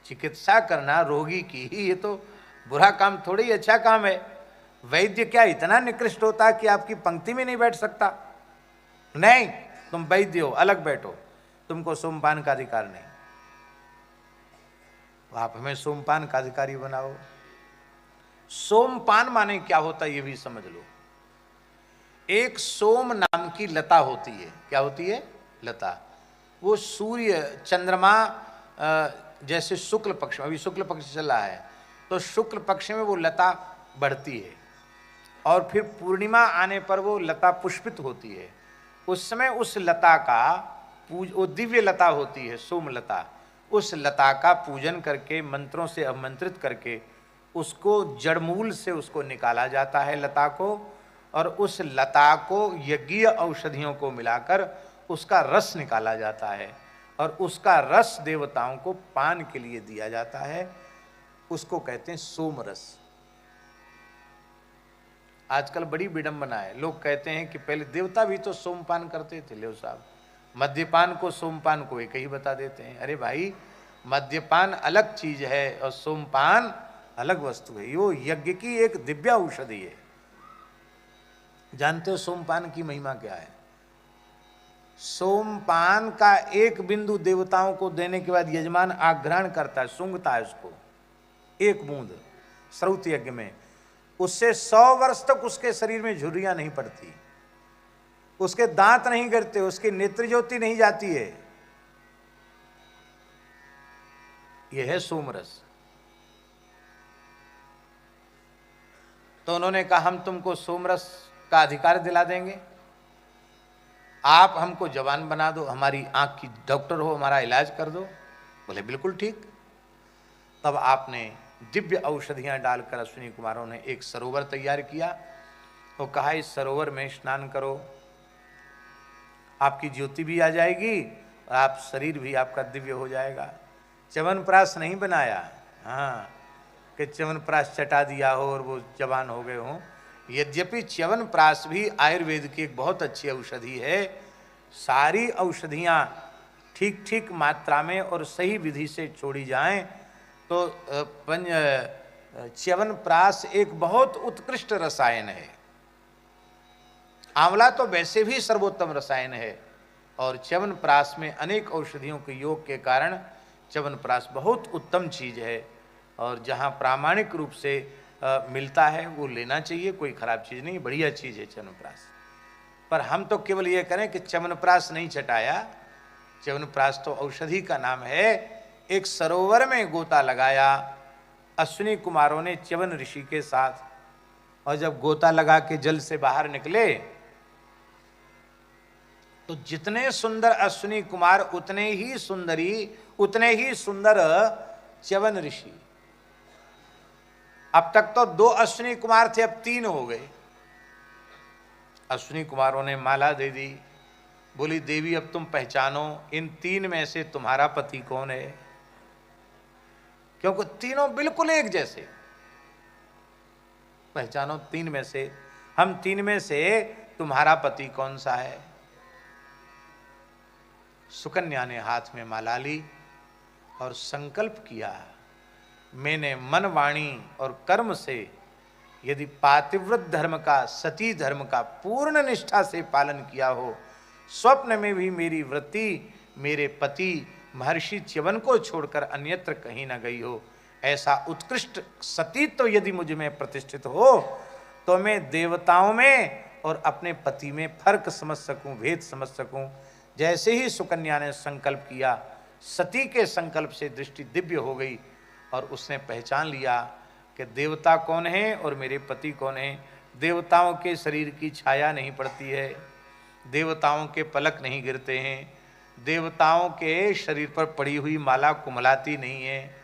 चिकित्सा करना रोगी की, ये तो बुरा काम थोड़ी, अच्छा काम है। वैद्य क्या इतना निकृष्ट होता कि आपकी पंक्ति में नहीं बैठ सकता? नहीं, तुम वैद्य हो, अलग बैठो, तुमको सोमपान का अधिकार नहीं। आप हमें सोमपान का अधिकारी बनाओ। सोमपान माने क्या होता है ये भी समझ लो। एक सोम नाम की लता होती है। क्या होती है? लता। वो सूर्य चंद्रमा जैसे शुक्ल पक्ष में, अभी शुक्ल पक्ष चल रहा है, तो शुक्ल पक्ष में वो लता बढ़ती है और फिर पूर्णिमा आने पर वो लता पुष्पित होती है। उस समय उस लता का वो दिव्य लता होती है, सोम लता। उस लता का पूजन करके, मंत्रों से आमंत्रित करके उसको जड़मूल से उसको निकाला जाता है लता को, और उस लता को यज्ञीय औषधियों को मिलाकर उसका रस निकाला जाता है और उसका रस देवताओं को पान के लिए दिया जाता है। उसको कहते हैं सोम रस। आजकल बड़ी विडंबना है, लोग कहते हैं कि पहले देवता भी तो सोमपान करते थे। ले साहब, मद्यपान को सोमपान को एक ही बता देते हैं। अरे भाई, मद्यपान अलग चीज है और सोमपान अलग वस्तु है। यो यज्ञ की एक दिव्य औषधि है। जानते हो सोमपान की महिमा क्या है? सोमपान का एक बिंदु देवताओं को देने के बाद यजमान आग्रहण करता है, सूंघता है उसको, एक बूंद श्रौत यज्ञ में, उससे 100 वर्ष तक उसके शरीर में झुर्रियां नहीं पड़ती, उसके दांत नहीं गिरते, उसकी नेत्र ज्योति नहीं जाती है। यह है सोमरस। तो उन्होंने कहा हम तुमको सोमरस का अधिकार दिला देंगे, आप हमको जवान बना दो, हमारी आंख की डॉक्टर हो, हमारा इलाज कर दो। बोले बिल्कुल ठीक। तब आपने दिव्य औषधियां डालकर अश्विनी कुमारों ने एक सरोवर तैयार किया और कहा इस सरोवर में स्नान करो, आपकी ज्योति भी आ जाएगी और आप शरीर भी आपका दिव्य हो जाएगा। च्यवनप्राश नहीं बनाया, हाँ, कि च्यवनप्राश चटा दिया हो और वो जवान हो गए हों। यद्यपि च्यवनप्राश भी आयुर्वेद की एक बहुत अच्छी औषधि है। सारी औषधियाँ ठीक ठीक मात्रा में और सही विधि से छोड़ी जाएं तो च्यवनप्राश एक बहुत उत्कृष्ट रसायन है। आंवला तो वैसे भी सर्वोत्तम रसायन है और च्यवनप्राश में अनेक औषधियों के योग के कारण च्यवनप्राश बहुत उत्तम चीज है और जहाँ प्रामाणिक रूप से मिलता है वो लेना चाहिए, कोई खराब चीज़ नहीं, बढ़िया चीज़ है च्यवनप्राश। पर हम तो केवल ये करें कि च्यवनप्राश नहीं चटाया, च्यवनप्राश तो औषधि का नाम है। एक सरोवर में गोता लगाया अश्विनी कुमारों ने च्यवन ऋषि के साथ, और जब गोता लगा के जल से बाहर निकले तो जितने सुंदर अश्विनी कुमार उतने ही सुंदरी, उतने ही सुंदर च्यवन ऋषि। अब तक तो 2 अश्विनी कुमार थे, अब 3 हो गए। अश्विनी कुमारों ने माला दे दी, बोली देवी अब तुम पहचानो इन 3 में से तुम्हारा पति कौन है, क्योंकि तीनों बिल्कुल एक जैसे। पहचानो 3 में से, हम 3 में से तुम्हारा पति कौन सा है। सुकन्या ने हाथ में माला ली और संकल्प किया, मैंने मन वाणी और कर्म से यदि पातिव्रत धर्म का, सती धर्म का पूर्ण निष्ठा से पालन किया हो, स्वप्न में भी मेरी वृत्ति मेरे पति महर्षि च्यवन को छोड़कर अन्यत्र कहीं न गई हो, ऐसा उत्कृष्ट सतीत्व यदि मुझ में प्रतिष्ठित हो तो मैं देवताओं में और अपने पति में फर्क समझ सकूं, भेद समझ सकूं। जैसे ही सुकन्या ने संकल्प किया, सती के संकल्प से दृष्टि दिव्य हो गई और उसने पहचान लिया कि देवता कौन है और मेरे पति कौन है। देवताओं के शरीर की छाया नहीं पड़ती है, देवताओं के पलक नहीं गिरते हैं, देवताओं के शरीर पर पड़ी हुई माला कुमलाती नहीं है।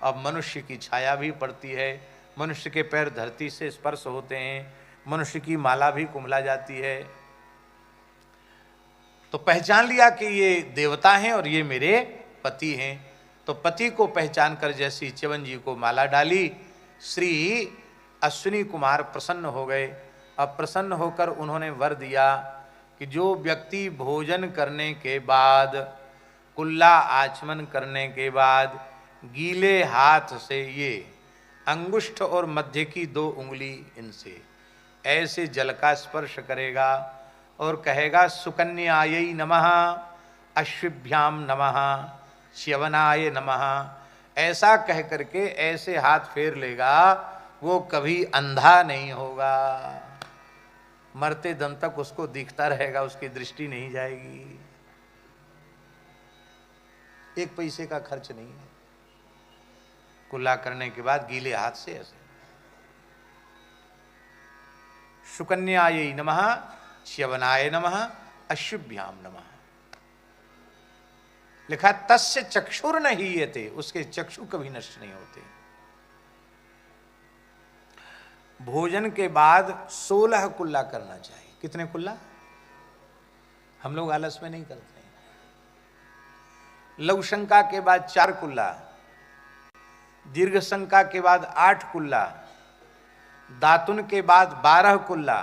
अब मनुष्य की छाया भी पड़ती है, मनुष्य के पैर धरती से स्पर्श होते हैं, मनुष्य की माला भी कुमला जाती है। तो पहचान लिया कि ये देवता हैं और ये मेरे पति हैं। तो पति को पहचान कर जैसी च्यवन जी को माला डाली, श्री अश्विनी कुमार प्रसन्न हो गए। अब प्रसन्न होकर उन्होंने वर दिया कि जो व्यक्ति भोजन करने के बाद, कुल्ला आचमन करने के बाद गीले हाथ से ये अंगुष्ठ और मध्य की 2 उंगली इनसे ऐसे जल का स्पर्श करेगा और कहेगा सुकन्यायै नमः, अश्विभ्याम नमः, च्यवनाय नमः, ऐसा कह करके ऐसे हाथ फेर लेगा, वो कभी अंधा नहीं होगा। मरते दम तक उसको दिखता रहेगा, उसकी दृष्टि नहीं जाएगी। 1 पैसे का खर्च नहीं है। कुल्ला करने के बाद गीले हाथ से ऐसे सुकन्यायै नमः, च्यवनाय नमः, अश्विभ्याम नमः। लिखा तस्य चक्षुर न हीयते, उसके चक्षु कभी नष्ट नहीं होते। भोजन के बाद 16 कुल्ला करना चाहिए। कितने कुल्ला? हम लोग आलस में नहीं करते हैं। लघु शंका के बाद 4 कुल्ला, दीर्घ शंका के बाद 8 कुल्ला, दातुन के बाद 12 कुल्ला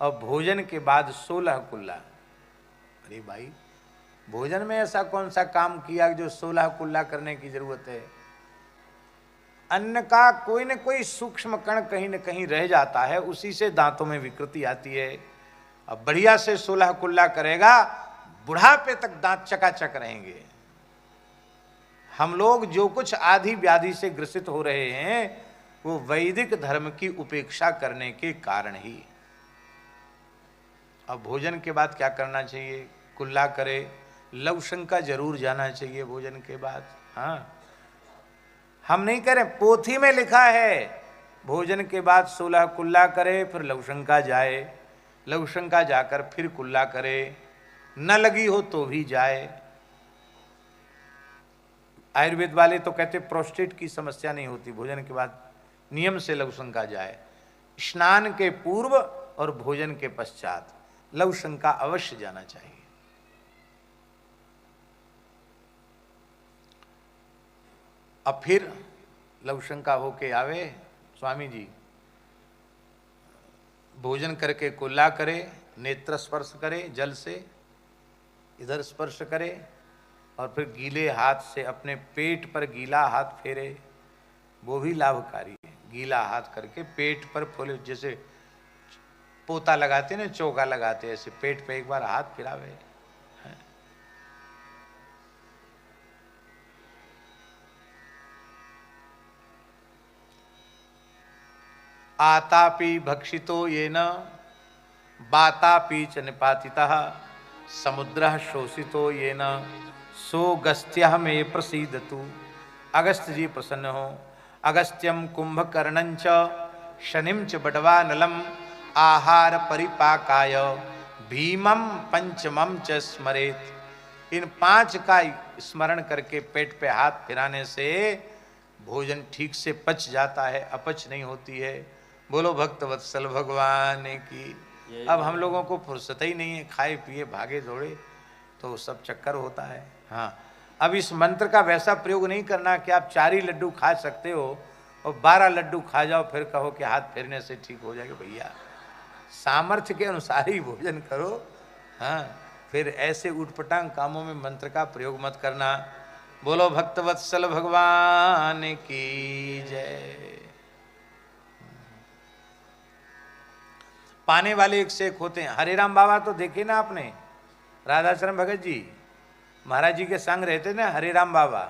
और भोजन के बाद 16 कुल्ला। अरे भाई, भोजन में ऐसा कौन सा काम किया जो 16 कुल्ला करने की जरूरत है? अन्न का कोई न कोई सूक्ष्म कण कहीं न कहीं रह जाता है, उसी से दांतों में विकृति आती है। अब बढ़िया से 16 कुल्ला करेगा, बुढ़ापे तक दांत चकाचक रहेंगे। हम लोग जो कुछ आदि व्याधि से ग्रसित हो रहे हैं वो वैदिक धर्म की उपेक्षा करने के कारण ही। अब भोजन के बाद क्या करना चाहिए? कुल्ला करे, लवशंका जरूर जाना चाहिए भोजन के बाद। हाँ, हम नहीं करें, पोथी में लिखा है भोजन के बाद 16 कुल्ला करे, फिर लवशंका जाए, लवशंका जाकर फिर कुल्ला करे, न लगी हो तो भी जाए। आयुर्वेद वाले तो कहते प्रोस्टेट की समस्या नहीं होती, भोजन के बाद नियम से लवशंका जाए। स्नान के पूर्व और भोजन के पश्चात लवशंका अवश्य जाना चाहिए। अब फिर लवशंका होके आवे, स्वामी जी भोजन करके कुल्ला करे, नेत्र स्पर्श करे, जल से इधर स्पर्श करे और फिर गीले हाथ से अपने पेट पर गीला हाथ फेरे, वो भी लाभकारी है। गीला हाथ करके पेट पर फूले, जैसे पोता लगाते ना, चौका लगाते, ऐसे पेट पे एक बार हाथ फिरावे। आतापि भक्षितो येन बातापि च निपातितः समुद्रः शोषितो येन सो गस्त्यः मे प्रसीदतु। अगस्त्य जी प्रसन्न हो। अगस्त्यम कुंभकर्णं च शनिं च बडवानलम आहार परिपाकाय भीमम पंचमम च स्मरेत। इन 5 का स्मरण करके पेट पे हाथ फिराने से भोजन ठीक से पच जाता है, अपच नहीं होती है। बोलो भक्त वत्सल भगवान की। अब हम लोगों को फुर्सत ही नहीं है, खाए पिए भागे दौड़े तो सब चक्कर होता है। हाँ, अब इस मंत्र का वैसा प्रयोग नहीं करना कि आप 4 ही लड्डू खा सकते हो और 12 लड्डू खा जाओ फिर कहो कि हाथ फेरने से ठीक हो जाएगा। भैया सामर्थ्य के अनुसार ही भोजन करो। हाँ, फिर ऐसे उटपटांग कामों में मंत्र का प्रयोग मत करना। बोलो भक्तवत्सल भगवान की जय। पाने वाले एक से एक होते हैं। हरे राम बाबा तो देखे ना आपने, राधाचरण भगत जी महाराज जी के संग रहते ना हरे राम बाबा,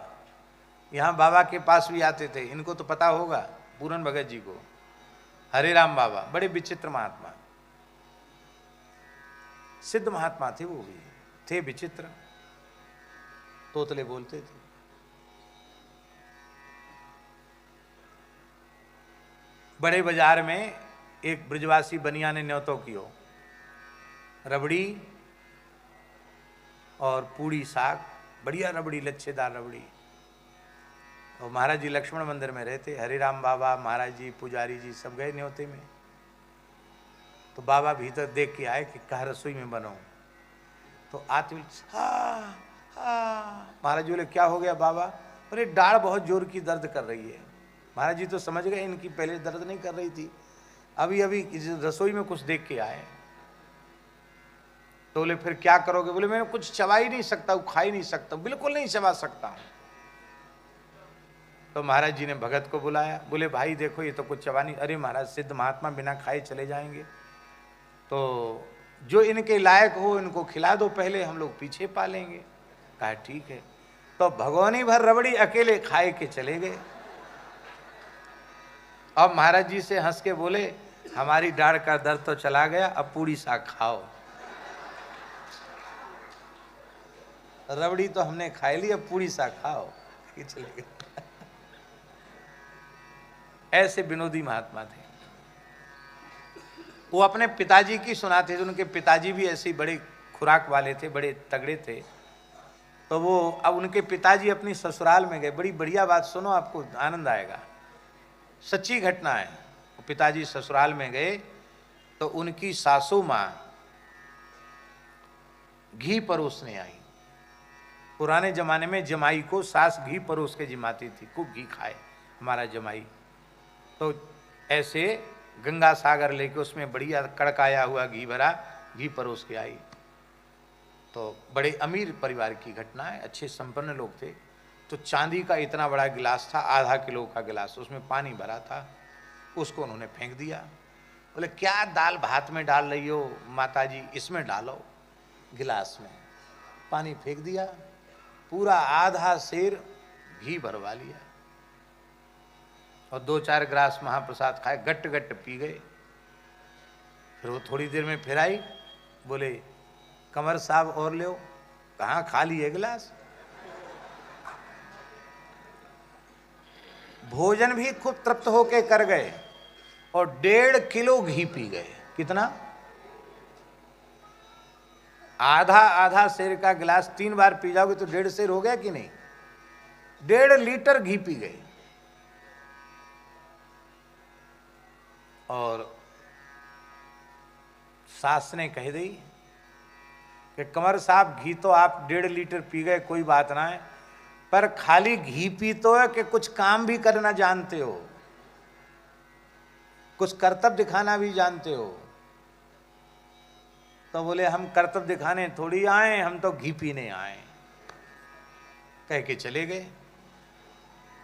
यहाँ बाबा के पास भी आते थे। इनको तो पता होगा पूरन भगत जी को। हरे राम बाबा बड़े विचित्र महात्मा, सिद्ध महात्मा थे, वो भी थे विचित्र, तोतले बोलते थे। बड़े बाजार में एक ब्रजवासी बनिया ने न्योतो कियो, रबड़ी और पूड़ी साग, बढ़िया रबड़ी, लच्छेदार रबड़ी। और महाराज जी लक्ष्मण मंदिर में रहते, हरे राम बाबा, महाराज जी, पुजारी जी सब गए न्योते में। तो बाबा भीतर देख के आए कि कहा रसोई में बनाऊं। तो आते महाराज जी बोले क्या हो गया बाबा? अरे डाढ़ बहुत जोर की दर्द कर रही है। महाराज जी तो समझ गए इनकी पहले दर्द नहीं कर रही थी, अभी अभी रसोई में कुछ देख के आए। तो बोले फिर क्या करोगे? बोले मैं कुछ चबा ही नहीं सकता हूँ, खा ही नहीं सकता हूँ, बिल्कुल नहीं चबा सकता हूँ। तो महाराज जी ने भगत को बुलाया, बोले भाई देखो ये तो कुछ चबा नहीं। अरे महाराज सिद्ध महात्मा बिना खाए चले जाएंगे, तो जो इनके लायक हो इनको खिला दो, पहले हम लोग पीछे पालेंगे। कहा ठीक है। तो भगोनी भर रबड़ी अकेले खाए के चले गए। अब महाराज जी से हंस के बोले हमारी डाढ़ का दर्द तो चला गया, अब पूड़ी साग खाओ। रबड़ी तो हमने खाई ली, अब पूड़ी साग खाओ। चले गए। ऐसे विनोदी महात्मा थे। वो अपने पिताजी की सुनाते थे, उनके पिताजी भी ऐसे बड़े खुराक वाले थे, बड़े तगड़े थे। तो वो अब उनके पिताजी अपनी ससुराल में गए। बड़ी बढ़िया बात सुनो, आपको आनंद आएगा, सच्ची घटना है। पिताजी ससुराल में गए तो उनकी सासू माँ घी परोसने आई। पुराने जमाने में जमाई को सास घी परोस के जिमाती थी, खूब घी खाए हमारा जमाई। तो ऐसे गंगा सागर लेके उसमें बढ़िया कड़काया हुआ घी भरा, घी परोस के आई। तो बड़े अमीर परिवार की घटना है, अच्छे संपन्न लोग थे। तो चांदी का इतना बड़ा गिलास था, आधा किलो का गिलास, उसमें पानी भरा था, उसको उन्होंने फेंक दिया। बोले क्या दाल भात में डाल रही हो माता जी, इसमें डालो गिलास में। पानी फेंक दिया, पूरा आधा सेर घी भरवा लिया और 2-4 ग्रास महाप्रसाद खाए, गट गट पी गए। फिर वो थोड़ी देर में फिर आई, बोले कंवर साहब और ले, कहाँ खा लिए गिलास। भोजन भी खूब तृप्त होके कर गए और 1.5 किलो घी पी गए। कितना? आधा आधा सेर का गिलास 3 बार पी जाओगे तो 1.5 सेर हो गया कि नहीं? 1.5 लीटर घी पी गए। और सास ने कह दी कि कंवर साहब घी तो आप 1.5 लीटर पी गए, कोई बात ना है, पर खाली घी पीते हो कि कुछ काम भी करना जानते हो, कुछ कर्तव्य दिखाना भी जानते हो? तो बोले हम कर्तव्य दिखाने थोड़ी आए, हम तो घी पीने आए। कह के चले गए।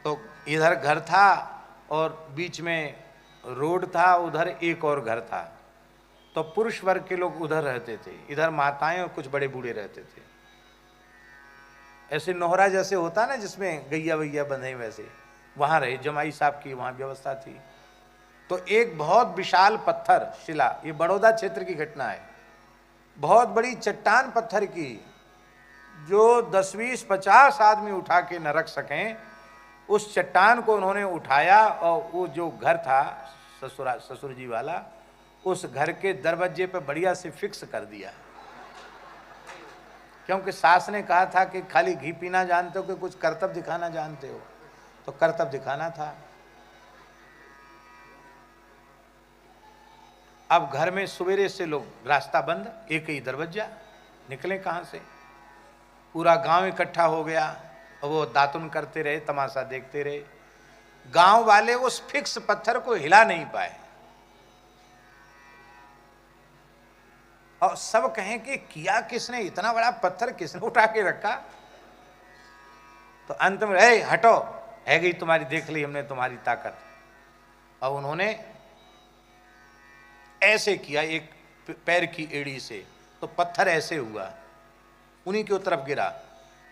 तो इधर घर था और बीच में रोड था, उधर एक और घर था। तो पुरुष वर्ग के लोग उधर रहते थे, इधर माताएं और कुछ बड़े बूढ़े रहते थे। ऐसे नोहरा जैसे होता ना जिसमें गैया वैया बंधे, वैसे वहां रहे। जमाई साहब की वहां व्यवस्था थी। तो एक बहुत विशाल पत्थर शिला, ये बड़ौदा क्षेत्र की घटना है, बहुत बड़ी चट्टान पत्थर की, जो 10, 20, 50 आदमी उठा के न रख सकें, उस चट्टान को उन्होंने उठाया और वो जो घर था ससुर जी वाला, उस घर के दरवाजे पे बढ़िया से फिक्स कर दिया। क्योंकि सास ने कहा था कि खाली घी पीना जानते हो कि कुछ कर्तव्य दिखाना जानते हो? तो कर्तव्य दिखाना था। अब घर में सवेरे से लोग, रास्ता बंद, एक ही दरवाजा, निकले कहां से? पूरा गांव इकट्ठा हो गया और वो दातुन करते रहे, तमाशा देखते रहे। गांव वाले उस फिक्स पत्थर को हिला नहीं पाए और सब कहें कि किया किसने, इतना बड़ा पत्थर किसने उठा के रखा? तो अंत में हटो, है गई तुम्हारी, देख ली हमने तुम्हारी ताकत। और उन्होंने ऐसे किया एक पैर की एड़ी से, तो पत्थर ऐसे हुआ, उन्हीं की तरफ गिरा।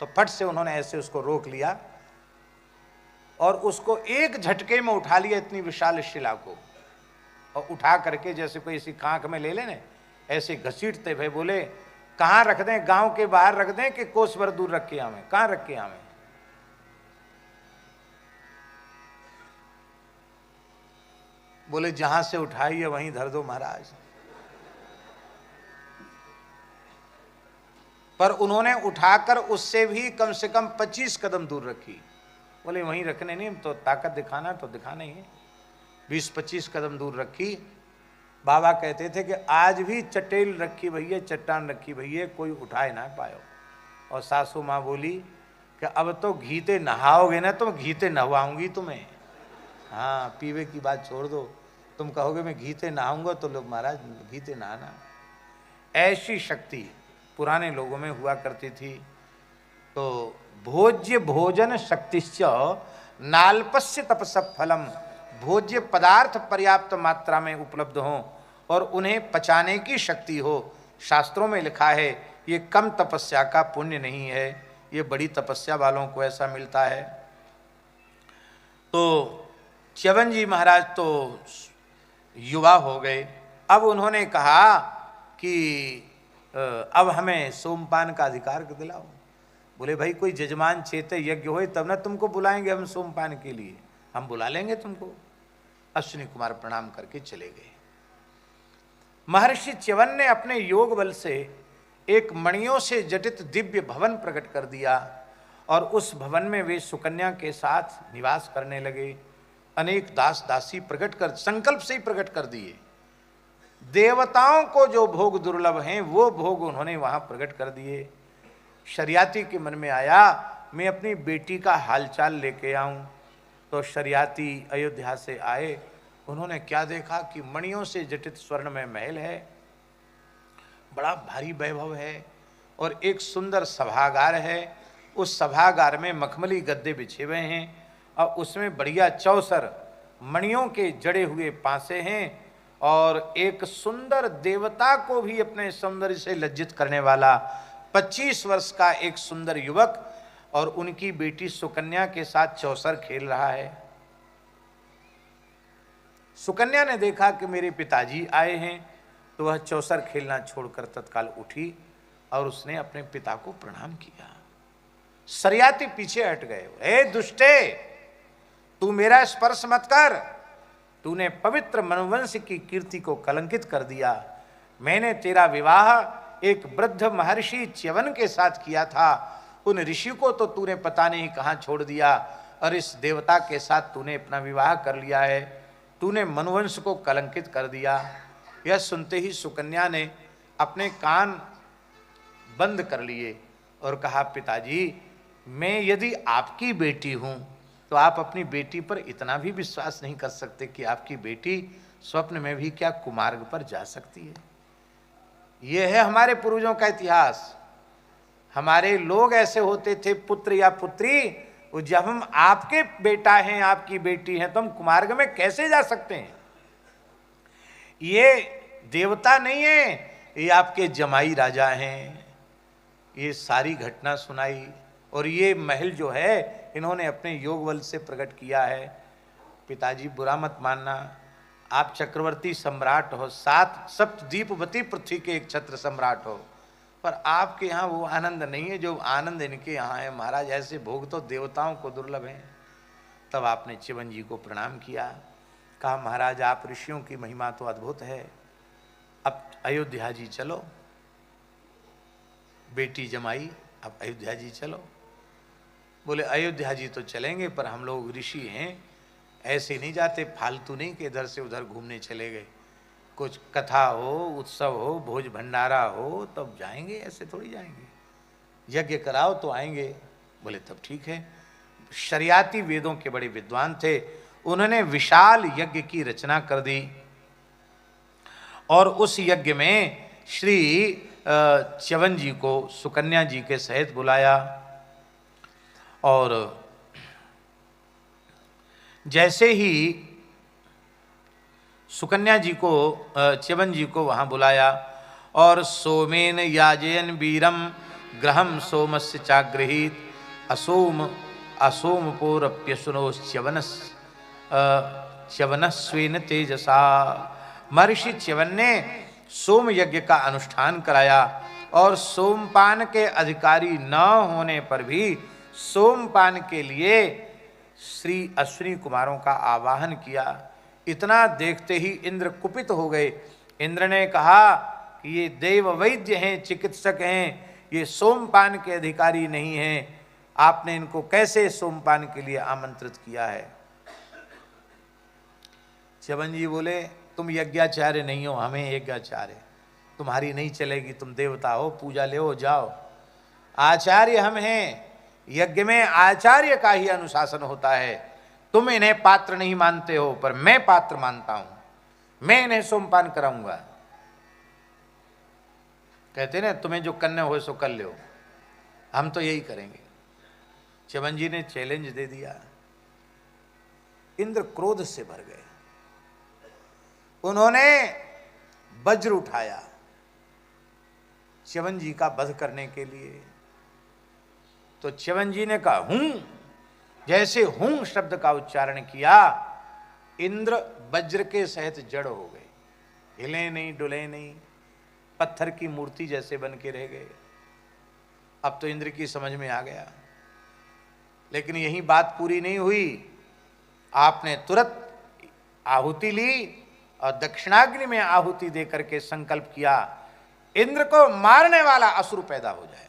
तो फट से उन्होंने ऐसे उसको रोक लिया और उसको एक झटके में उठा लिया, इतनी विशाल शिला को। और उठा करके जैसे कोई इसी कांख में ले लेने, ऐसे घसीटते भाई, बोले कहाँ रख दें? गांव के बाहर रख दें कि कोस भर दूर रख के आवे? कहाँ रख के आवे? बोले जहां से उठाई है वहीं धर दो महाराज। पर उन्होंने उठाकर उससे भी कम से कम 25 कदम दूर रखी। बोले वहीं रखने नहीं, तो ताकत दिखाना तो दिखाना ही है। 20-25 कदम दूर रखी। बाबा कहते थे कि आज भी चटेल रखी भैया, चट्टान रखी भैया, कोई उठाए ना पायो। और सासू माँ बोली कि अब तो घीते नहाओगे ना, तुम घीते नहवाऊंगी तुम्हें। हाँ, पीवे की बात छोड़ दो, तुम कहोगे मैं घीते नहाऊंगा, तो लोग महाराज घीते नहाना। ऐसी शक्ति पुराने लोगों में हुआ करती थी। तो भोज्य भोजन शक्तिश्च नाल्पस्य तपसः फलम, भोज्य पदार्थ पर्याप्त मात्रा में उपलब्ध हों और उन्हें पचाने की शक्ति हो। शास्त्रों में लिखा है ये कम तपस्या का पुण्य नहीं है, ये बड़ी तपस्या वालों को ऐसा मिलता है। तो च्यवन जी महाराज तो युवा हो गए। अब उन्होंने कहा कि अब हमें सोमपान का अधिकार दिलाओ। बोले भाई कोई जजमान चेते यज्ञ हो तब ना तुमको बुलाएंगे हम सोमपान के लिए, हम बुला लेंगे तुमको। अश्विनी कुमार प्रणाम करके चले गए। महर्षि च्यवन ने अपने योग बल से एक मणियों से जटित दिव्य भवन प्रकट कर दिया और उस भवन में वे सुकन्या के साथ निवास करने लगे। अनेक दास दासी प्रकट कर, संकल्प से ही प्रकट कर दिए। देवताओं को जो भोग दुर्लभ हैं वो भोग उन्होंने वहां प्रकट कर दिए। शरियाती के मन में आया मैं अपनी बेटी का हालचाल लेके आऊं। तो शरियाती अयोध्या से आए। उन्होंने क्या देखा कि मणियों से जटित स्वर्ण में महल है, बड़ा भारी वैभव है और एक सुंदर सभागार है। उस सभागार में मखमली गद्दे बिछे हुए हैं और उसमें बढ़िया चौसर मणियों के जड़े हुए पासे हैं और एक सुंदर देवता को भी अपने सौंदर्य से लज्जित करने वाला 25 वर्ष का एक सुंदर युवक और उनकी बेटी सुकन्या के साथ चौसर खेल रहा है। सुकन्या ने देखा कि मेरे पिताजी आए हैं, तो वह चौसर खेलना छोड़कर तत्काल उठी और उसने अपने पिता को प्रणाम किया। सरियाती पीछे हट गए। हे दुष्टे, तू मेरा स्पर्श मत कर, तूने पवित्र मनुवंश की कीर्ति को कलंकित कर दिया। मैंने तेरा विवाह एक वृद्ध महर्षि च्यवन के साथ किया था, उन ऋषि को तो तूने पता नहीं कहां छोड़ दिया, और इस देवता के साथ तूने अपना विवाह कर लिया है, तूने मनुवंश को कलंकित कर दिया। यह सुनते ही सुकन्या ने अपने कान बंद कर लिए और कहा, पिताजी, मैं यदि आपकी बेटी हूं तो आप अपनी बेटी पर इतना भी विश्वास नहीं कर सकते कि आपकी बेटी स्वप्न में भी क्या कुमार्ग पर जा सकती है? यह है हमारे पूर्वजों का इतिहास। हमारे लोग ऐसे होते थे, पुत्र या पुत्री, वो जब हम आपके बेटा हैं, आपकी बेटी हैं, तो हम कुमार्ग में कैसे जा सकते हैं? ये देवता नहीं है, ये आपके जमाई राजा हैं। ये सारी घटना सुनाई, और ये महल जो है इन्होंने अपने योग बल से प्रकट किया है। पिताजी बुरा मत मानना, आप चक्रवर्ती सम्राट हो, 7 सप्तद्वीपवती पृथ्वी के एक छत्र सम्राट हो, पर आपके यहाँ वो आनंद नहीं है जो आनंद इनके यहाँ है। महाराज, ऐसे भोग तो देवताओं को दुर्लभ हैं। तब आपने च्यवन जी को प्रणाम किया, कहा, महाराज, आप ऋषियों की महिमा तो अद्भुत है, अब अयोध्या जी चलो। बेटी जमाई, अब अयोध्या जी चलो। बोले, अयोध्या जी तो चलेंगे, पर हम लोग ऋषि हैं, ऐसे नहीं जाते, फालतू नहीं कि इधर से उधर घूमने चले गए। कुछ कथा हो, उत्सव हो, भोज भंडारा हो, तब जाएंगे, ऐसे थोड़ी जाएंगे। यज्ञ कराओ तो आएंगे। बोले, तब ठीक है। शरियाती वेदों के बड़े विद्वान थे, उन्होंने विशाल यज्ञ की रचना कर दी, और उस यज्ञ में श्री च्यवन जी को सुकन्या जी के सहित बुलाया। और जैसे ही सुकन्या जी को, च्यवन जी को वहाँ बुलाया, और सोमेन याजयन वीरम ग्रहम सोमस्य चागृहीत असोम असोमपोरप्यसुनोश्च्यवनस च्यवनस्वेन तेजसा। महर्षि च्यवन ने सोम यज्ञ का अनुष्ठान कराया, और सोमपान के अधिकारी न होने पर भी सोमपान के लिए श्री अश्विनी कुमारों का आवाहन किया। इतना देखते ही इंद्र कुपित हो गए। इंद्र ने कहा कि ये देव वैद्य हैं, चिकित्सक हैं, ये सोमपान के अधिकारी नहीं हैं, आपने इनको कैसे सोमपान के लिए आमंत्रित किया है? च्यवन जी बोले, तुम यज्ञाचार्य नहीं हो, हमें यज्ञाचार्य, तुम्हारी नहीं चलेगी, तुम देवता हो, पूजा ले हो, जाओ। आचार्य हम हैं, यज्ञ में आचार्य का ही अनुशासन होता है। तुम इन्हें पात्र नहीं मानते हो, पर मैं पात्र मानता हूं, मैं इन्हें सोमपान कराऊंगा। कहते ना, तुम्हें जो करने हो सो कर लो, हम तो यही करेंगे। च्यवन जी ने चैलेंज दे दिया। इंद्र क्रोध से भर गए, उन्होंने वज्र उठाया च्यवन जी का वध करने के लिए। तो च्यवन जी ने कहा, हूं। जैसे हूं शब्द का उच्चारण किया, इंद्र वज्र के सहित जड़ हो गए, हिले नहीं, डुले नहीं, पत्थर की मूर्ति जैसे बन के रह गए। अब तो इंद्र की समझ में आ गया। लेकिन यही बात पूरी नहीं हुई, आपने तुरंत आहुति ली और दक्षिणाग्नि में आहुति देकर के संकल्प किया, इंद्र को मारने वाला असुर पैदा हो जाए।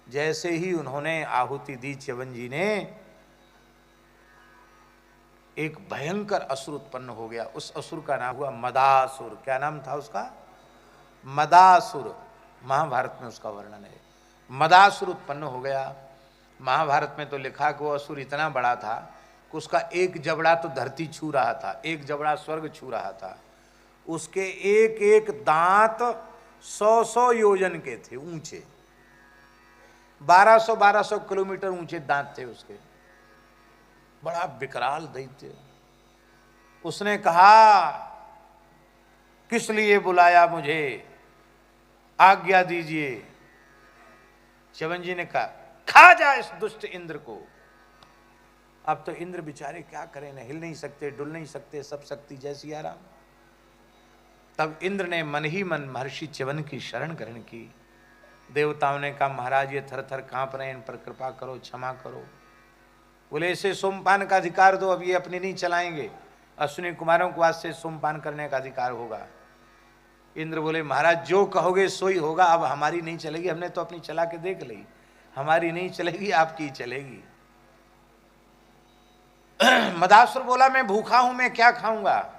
जैसे ही उन्होंने आहुति दी, च्यवन जी ने, एक भयंकर असुर उत्पन्न हो गया। उस असुर का नाम हुआ मदासुर। क्या नाम था उसका? मदासुर। महाभारत में उसका वर्णन है। मदासुर उत्पन्न हो गया। महाभारत में तो लिखा कि वो असुर इतना बड़ा था कि उसका एक जबड़ा तो धरती छू रहा था, एक जबड़ा स्वर्ग छू रहा था। उसके एक एक दांत 100-100 योजन के थे, ऊंचे, 1200 किलोमीटर ऊंचे दांत थे उसके। बड़ा विकराल दैत्य। उसने कहा, किस लिए बुलाया मुझे, आज्ञा दीजिए। च्यवन जी ने कहा, खा जा इस दुष्ट इंद्र को। अब तो इंद्र बेचारे क्या करें, न हिल नहीं सकते, डुल नहीं सकते, सब शक्ति जैसी आराम। तब इंद्र ने मन ही मन महर्षि च्यवन की शरण ग्रहण की। देवताओं ने कहा महाराज ये थर थर कांप रहे हैं, इन पर कृपा करो, क्षमा करो। बोले इसे सोमपान का अधिकार दो, अब ये अपने नहीं चलाएंगे, अश्विनी कुमारों को आज से सोमपान करने का अधिकार होगा। इंद्र बोले महाराज जो कहोगे सो ही होगा, अब हमारी नहीं चलेगी, हमने तो अपनी चला के देख ली, हमारी नहीं चलेगी, आपकी चलेगी। मदासुर बोला मैं भूखा हूं, मैं क्या खाऊंगा,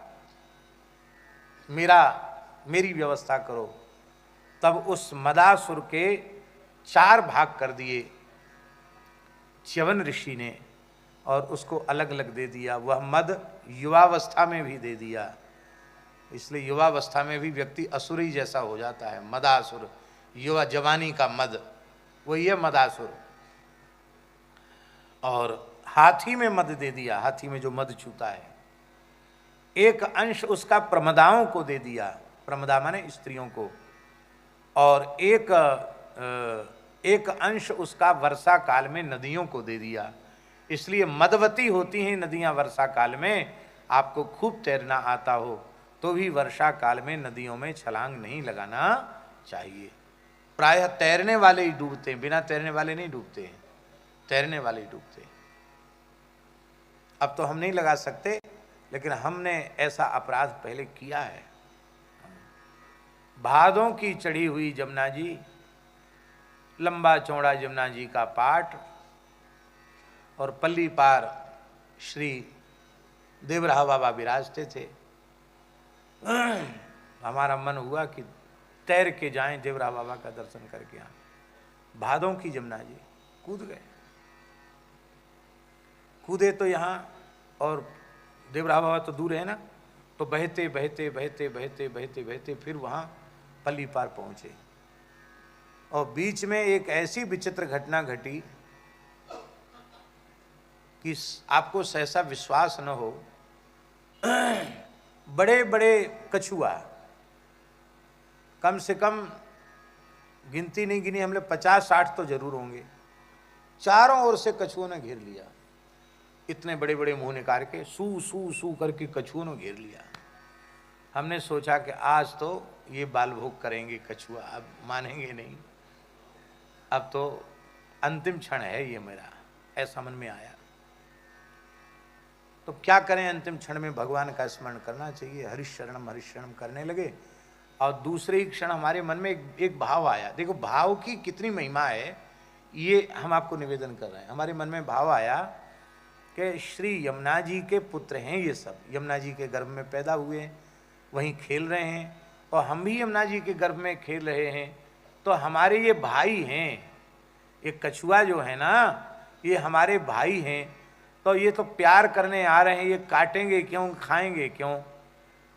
मेरी व्यवस्था करो। तब उस मदासुर के 4 भाग कर दिए च्यवन ऋषि ने और उसको अलग अलग दे दिया। वह मद युवावस्था में भी दे दिया, इसलिए युवावस्था में भी व्यक्ति असुरी जैसा हो जाता है। मदासुर युवा जवानी का मद, वही है मदासुर। और हाथी में मद दे दिया, हाथी में जो मद छूता है। एक अंश उसका प्रमदाओं को दे दिया, प्रमदा माने स्त्रियों को। और एक अंश उसका वर्षा काल में नदियों को दे दिया। इसलिए मदवती होती हैं नदियां वर्षा काल में। आपको खूब तैरना आता हो तो भी वर्षा काल में नदियों में छलांग नहीं लगाना चाहिए। प्रायः तैरने वाले ही डूबते हैं, बिना तैरने वाले नहीं डूबते हैं, तैरने वाले ही डूबते हैं। अब तो हम नहीं लगा सकते, लेकिन हमने ऐसा अपराध पहले किया है। भादों की चढ़ी हुई जमुना जी, लंबा चौड़ा जमुना जी का पाट, और पल्ली पार श्री देवराहा बाबा विराजते थे। हमारा मन हुआ कि तैर के जाएं, देवराहा बाबा का दर्शन करके आए। भादों की जमुना जी, कूद गए। कूदे तो यहाँ, और देवराहा बाबा तो दूर है ना, तो बहते बहते बहते बहते बहते बहते फिर वहाँ पल्ली पार पहुँचे। और बीच में एक ऐसी विचित्र घटना घटी कि आपको सहसा विश्वास न हो। बड़े बड़े कछुआ, कम से कम गिनती नहीं गिनी हमने, 50-60 तो जरूर होंगे, चारों ओर से कछुओं ने घेर लिया। इतने बड़े बड़े मुंह निकाल के सू सू सू करके कछुओं ने घेर लिया। हमने सोचा कि आज तो ये बाल भोग करेंगे कछुआ, अब मानेंगे नहीं, अब तो अंतिम क्षण है ये मेरा, ऐसा मन में आया। तो क्या करें, अंतिम क्षण में भगवान का स्मरण करना चाहिए, हरिशरणम करने लगे। और दूसरे ही क्षण हमारे मन में एक भाव आया। देखो भाव की कितनी महिमा है, ये हम आपको निवेदन कर रहे हैं। हमारे मन में भाव आया कि श्री यमुना जी के पुत्र हैं ये सब, यमुना जी के गर्भ में पैदा हुए हैं, वहीं खेल रहे हैं, और हम भी यमुना जी के गर्भ में खेल रहे हैं। तो हमारे ये भाई हैं, ये कछुआ जो है ना, ये हमारे भाई हैं। तो ये तो प्यार करने आ रहे हैं, ये काटेंगे क्यों, खाएंगे क्यों?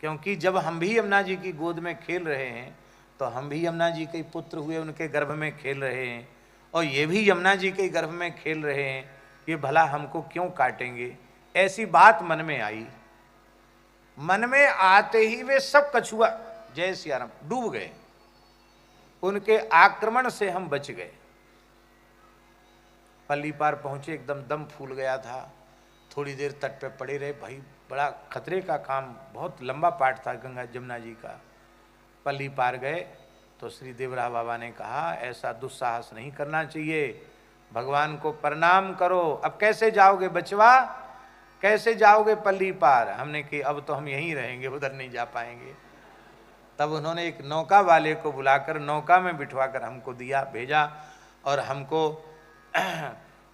क्योंकि जब हम भी यमुना जी की गोद में खेल रहे हैं तो हम भी यमुना जी के पुत्र हुए, उनके गर्भ में खेल रहे हैं, और ये भी यमुना जी के गर्भ में खेल रहे हैं, ये भला हमको क्यों काटेंगे? ऐसी बात मन में आई। मन में आते ही वे सब कछुआ जय सिया राम डूब गए, उनके आक्रमण से हम बच गए। पल्ली पार पहुंचे, एकदम दम फूल गया था। थोड़ी देर तट पे पड़े रहे, भाई बड़ा खतरे का काम, बहुत लंबा पाठ था गंगा जमुना जी का। पल्ली पार गए तो श्री देवराहा बाबा ने कहा ऐसा दुस्साहस नहीं करना चाहिए, भगवान को प्रणाम करो। अब कैसे जाओगे बचवा, कैसे जाओगे पल्ली पार? हमने कि अब तो हम यहीं रहेंगे, उधर नहीं जा पाएंगे। तब उन्होंने एक नौका वाले को बुलाकर नौका में बिठवाकर हमको दिया, भेजा, और हमको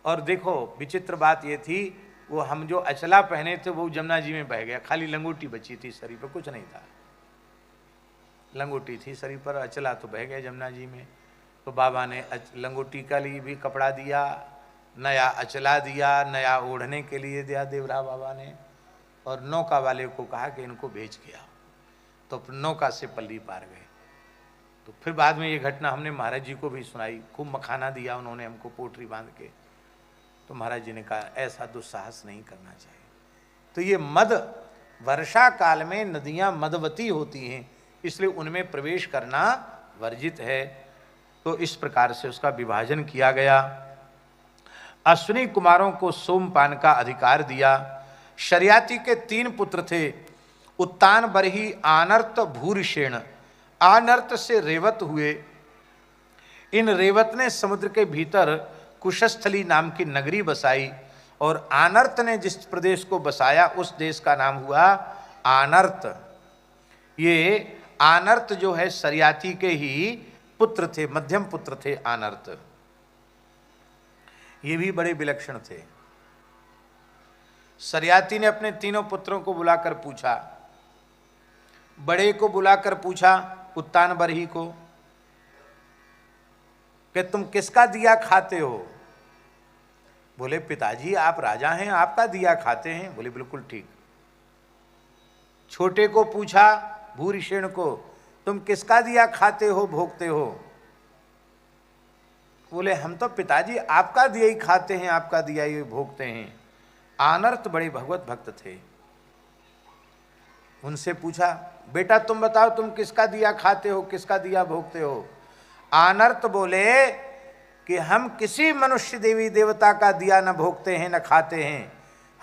और देखो विचित्र बात ये थी, वो हम जो अचला पहने थे वो जमुना जी में बह गया, खाली लंगोटी बची थी शरीर पर, कुछ नहीं था, लंगोटी थी शरीर पर, अचला तो बह गया जमुना जी में। तो बाबा ने लंगोटी का लिए भी कपड़ा दिया, नया अचला दिया, नया ओढ़ने के लिए दिया देवराहा बाबा ने, और नौका वाले को कहा कि इनको भेज के आओ। तो नौका से पल्ली पार गए। तो फिर बाद में ये घटना हमने महाराज जी को भी सुनाई, खूब मखाना दिया उन्होंने हमको पोटरी बांध के। तो महाराज जी ने कहा ऐसा दुस्साहस नहीं करना चाहिए। तो ये मद, वर्षा काल में नदियां मदवती होती हैं, इसलिए उनमें प्रवेश करना वर्जित है। तो इस प्रकार से उसका विभाजन किया गया। अश्विनी कुमारों को सोमपान का अधिकार दिया। शर्याति के 3 पुत्र थे, उत्तान, बरही, आनर्त, भूरिषेण। आनर्त से रेवत हुए। इन रेवत ने समुद्र के भीतर कुशस्थली नाम की नगरी बसाई और आनर्त ने जिस प्रदेश को बसाया उस देश का नाम हुआ आनर्त। ये आनर्त जो है शर्याति के ही पुत्र थे, मध्यम पुत्र थे आनर्त। ये भी बड़े विलक्षण थे। शर्याति ने अपने तीनों पुत्रों को बुलाकर पूछा। बड़े को बुलाकर पूछा, उत्तान बरही को, कि तुम किसका दिया खाते हो? बोले पिताजी आप राजा हैं, आपका दिया खाते हैं। बोले बिल्कुल ठीक। छोटे को पूछा, भूरिषेण को, तुम किसका दिया खाते हो, भोगते हो? बोले हम तो पिताजी आपका दिया ही खाते हैं, आपका दिया ही भोगते हैं। आनर्त बड़े भगवत भक्त थे। उनसे पूछा, बेटा तुम बताओ तुम किसका दिया खाते हो, किसका दिया भोगते हो? आनर्त बोले कि हम किसी मनुष्य देवी देवता का दिया न भोगते हैं न खाते हैं,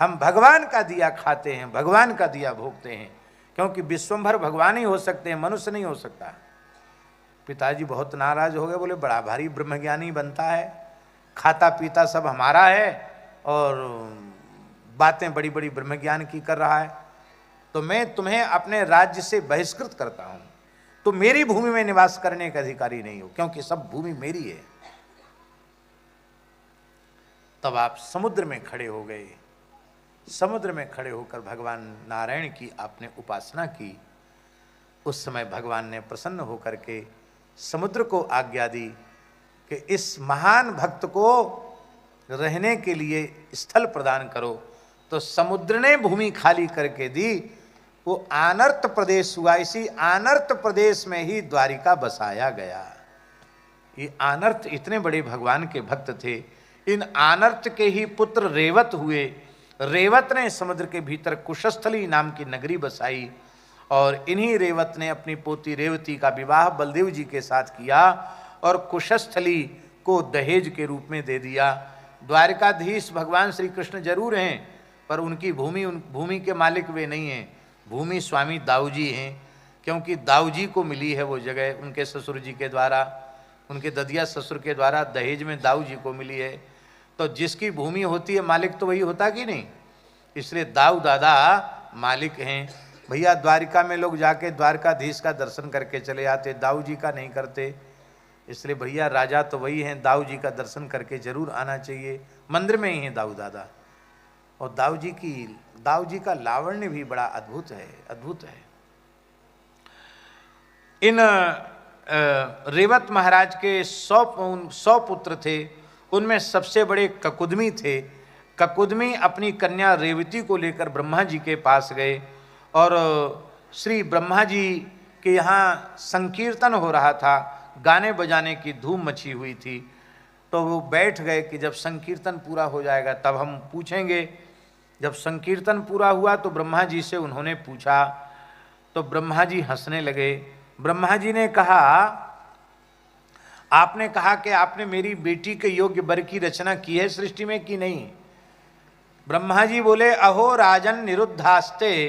हम भगवान का दिया खाते हैं, भगवान का दिया भोगते हैं, क्योंकि विश्वंभर भगवान ही हो सकते हैं, मनुष्य नहीं हो सकता। पिताजी बहुत नाराज हो गए। बोले बड़ा भारी ब्रह्मज्ञानी बनता है, खाता पीता सब हमारा है और बातें बड़ी बड़ी ब्रह्मज्ञान की कर रहा है, तो मैं तुम्हें अपने राज्य से बहिष्कृत करता हूं। तो मेरी भूमि में निवास करने का अधिकारी नहीं हो, क्योंकि सब भूमि मेरी है। तब आप समुद्र में खड़े हो गए। समुद्र में खड़े होकर भगवान नारायण की आपने उपासना की। उस समय भगवान ने प्रसन्न होकर के समुद्र को आज्ञा दी कि इस महान भक्त को रहने के लिए स्थल प्रदान करो। तो समुद्र ने भूमि खाली करके दी। वो आनर्त प्रदेश हुआ। इसी आनर्त प्रदेश में ही द्वारिका बसाया गया। ये आनर्त इतने बड़े भगवान के भक्त थे। इन आनर्त के ही पुत्र रेवत हुए। रेवत ने समुद्र के भीतर कुशस्थली नाम की नगरी बसाई और इन्हीं रेवत ने अपनी पोती रेवती का विवाह बलदेव जी के साथ किया और कुशस्थली को दहेज के रूप में दे दिया। द्वारिकाधीश भगवान श्री कृष्ण जरूर हैं, पर उनकी भूमि के मालिक वे नहीं हैं। भूमि स्वामी दाऊ जी हैं, क्योंकि दाऊ जी को मिली है वो जगह उनके ससुर जी के द्वारा, उनके ददिया ससुर के द्वारा दहेज में दाऊ जी को मिली है। तो जिसकी भूमि होती है मालिक तो वही होता कि नहीं, इसलिए दाऊ दादा मालिक हैं। भैया द्वारिका में लोग जाके द्वारकाधीश का दर्शन करके चले आते, दाऊ जी का नहीं करते। इसलिए भैया राजा तो वही हैं, दाऊ जी का दर्शन करके जरूर आना चाहिए। मंदिर में ही हैं दाऊ दादा। और दाऊ जी का लावण्य भी बड़ा अद्भुत है, अद्भुत है। इन रेवत महाराज के 100 पुत्र थे। उनमें सबसे बड़े ककुदमी थे। ककुदमी अपनी कन्या रेवती को लेकर ब्रह्मा जी के पास गए और श्री ब्रह्मा जी के यहाँ संकीर्तन हो रहा था, गाने बजाने की धूम मची हुई थी। तो वो बैठ गए कि जब संकीर्तन पूरा हो जाएगा तब हम पूछेंगे। जब संकीर्तन पूरा हुआ तो ब्रह्मा जी से उन्होंने पूछा, तो ब्रह्मा जी हंसने लगे। ब्रह्मा जी ने कहा, आपने कहा कि आपने मेरी बेटी के योग्य वर की रचना की है सृष्टि में कि नहीं? ब्रह्मा जी बोले, अहो राजन निरुद्धास्ते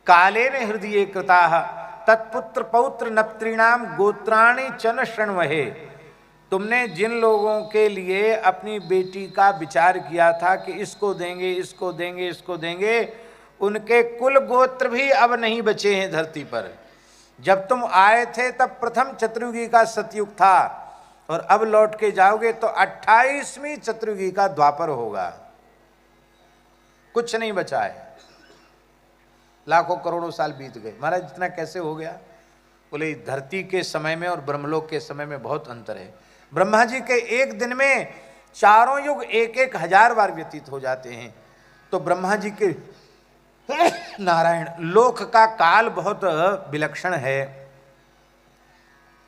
काले ने हृदय कृता तत्पुत्र पौत्र नप्त्रीणाम गोत्राणि चन शृण्वहे। तुमने जिन लोगों के लिए अपनी बेटी का विचार किया था कि इसको देंगे, इसको देंगे, इसको देंगे, उनके कुल गोत्र भी अब नहीं बचे हैं धरती पर। जब तुम आए थे तब प्रथम चतुर्युगी का सतयुग था और अब लौट के जाओगे तो 28वीं चतुर्युगी का द्वापर होगा। कुछ नहीं बचा है। लाखों करोड़ों साल बीत गए। महाराज इतना कैसे हो गया? बोले धरती के समय में और ब्रह्मलोक के समय में बहुत अंतर है। ब्रह्मा जी के एक दिन में चारों युग 1,000 बार व्यतीत हो जाते हैं। तो ब्रह्मा जी के नारायण लोक का काल बहुत विलक्षण है।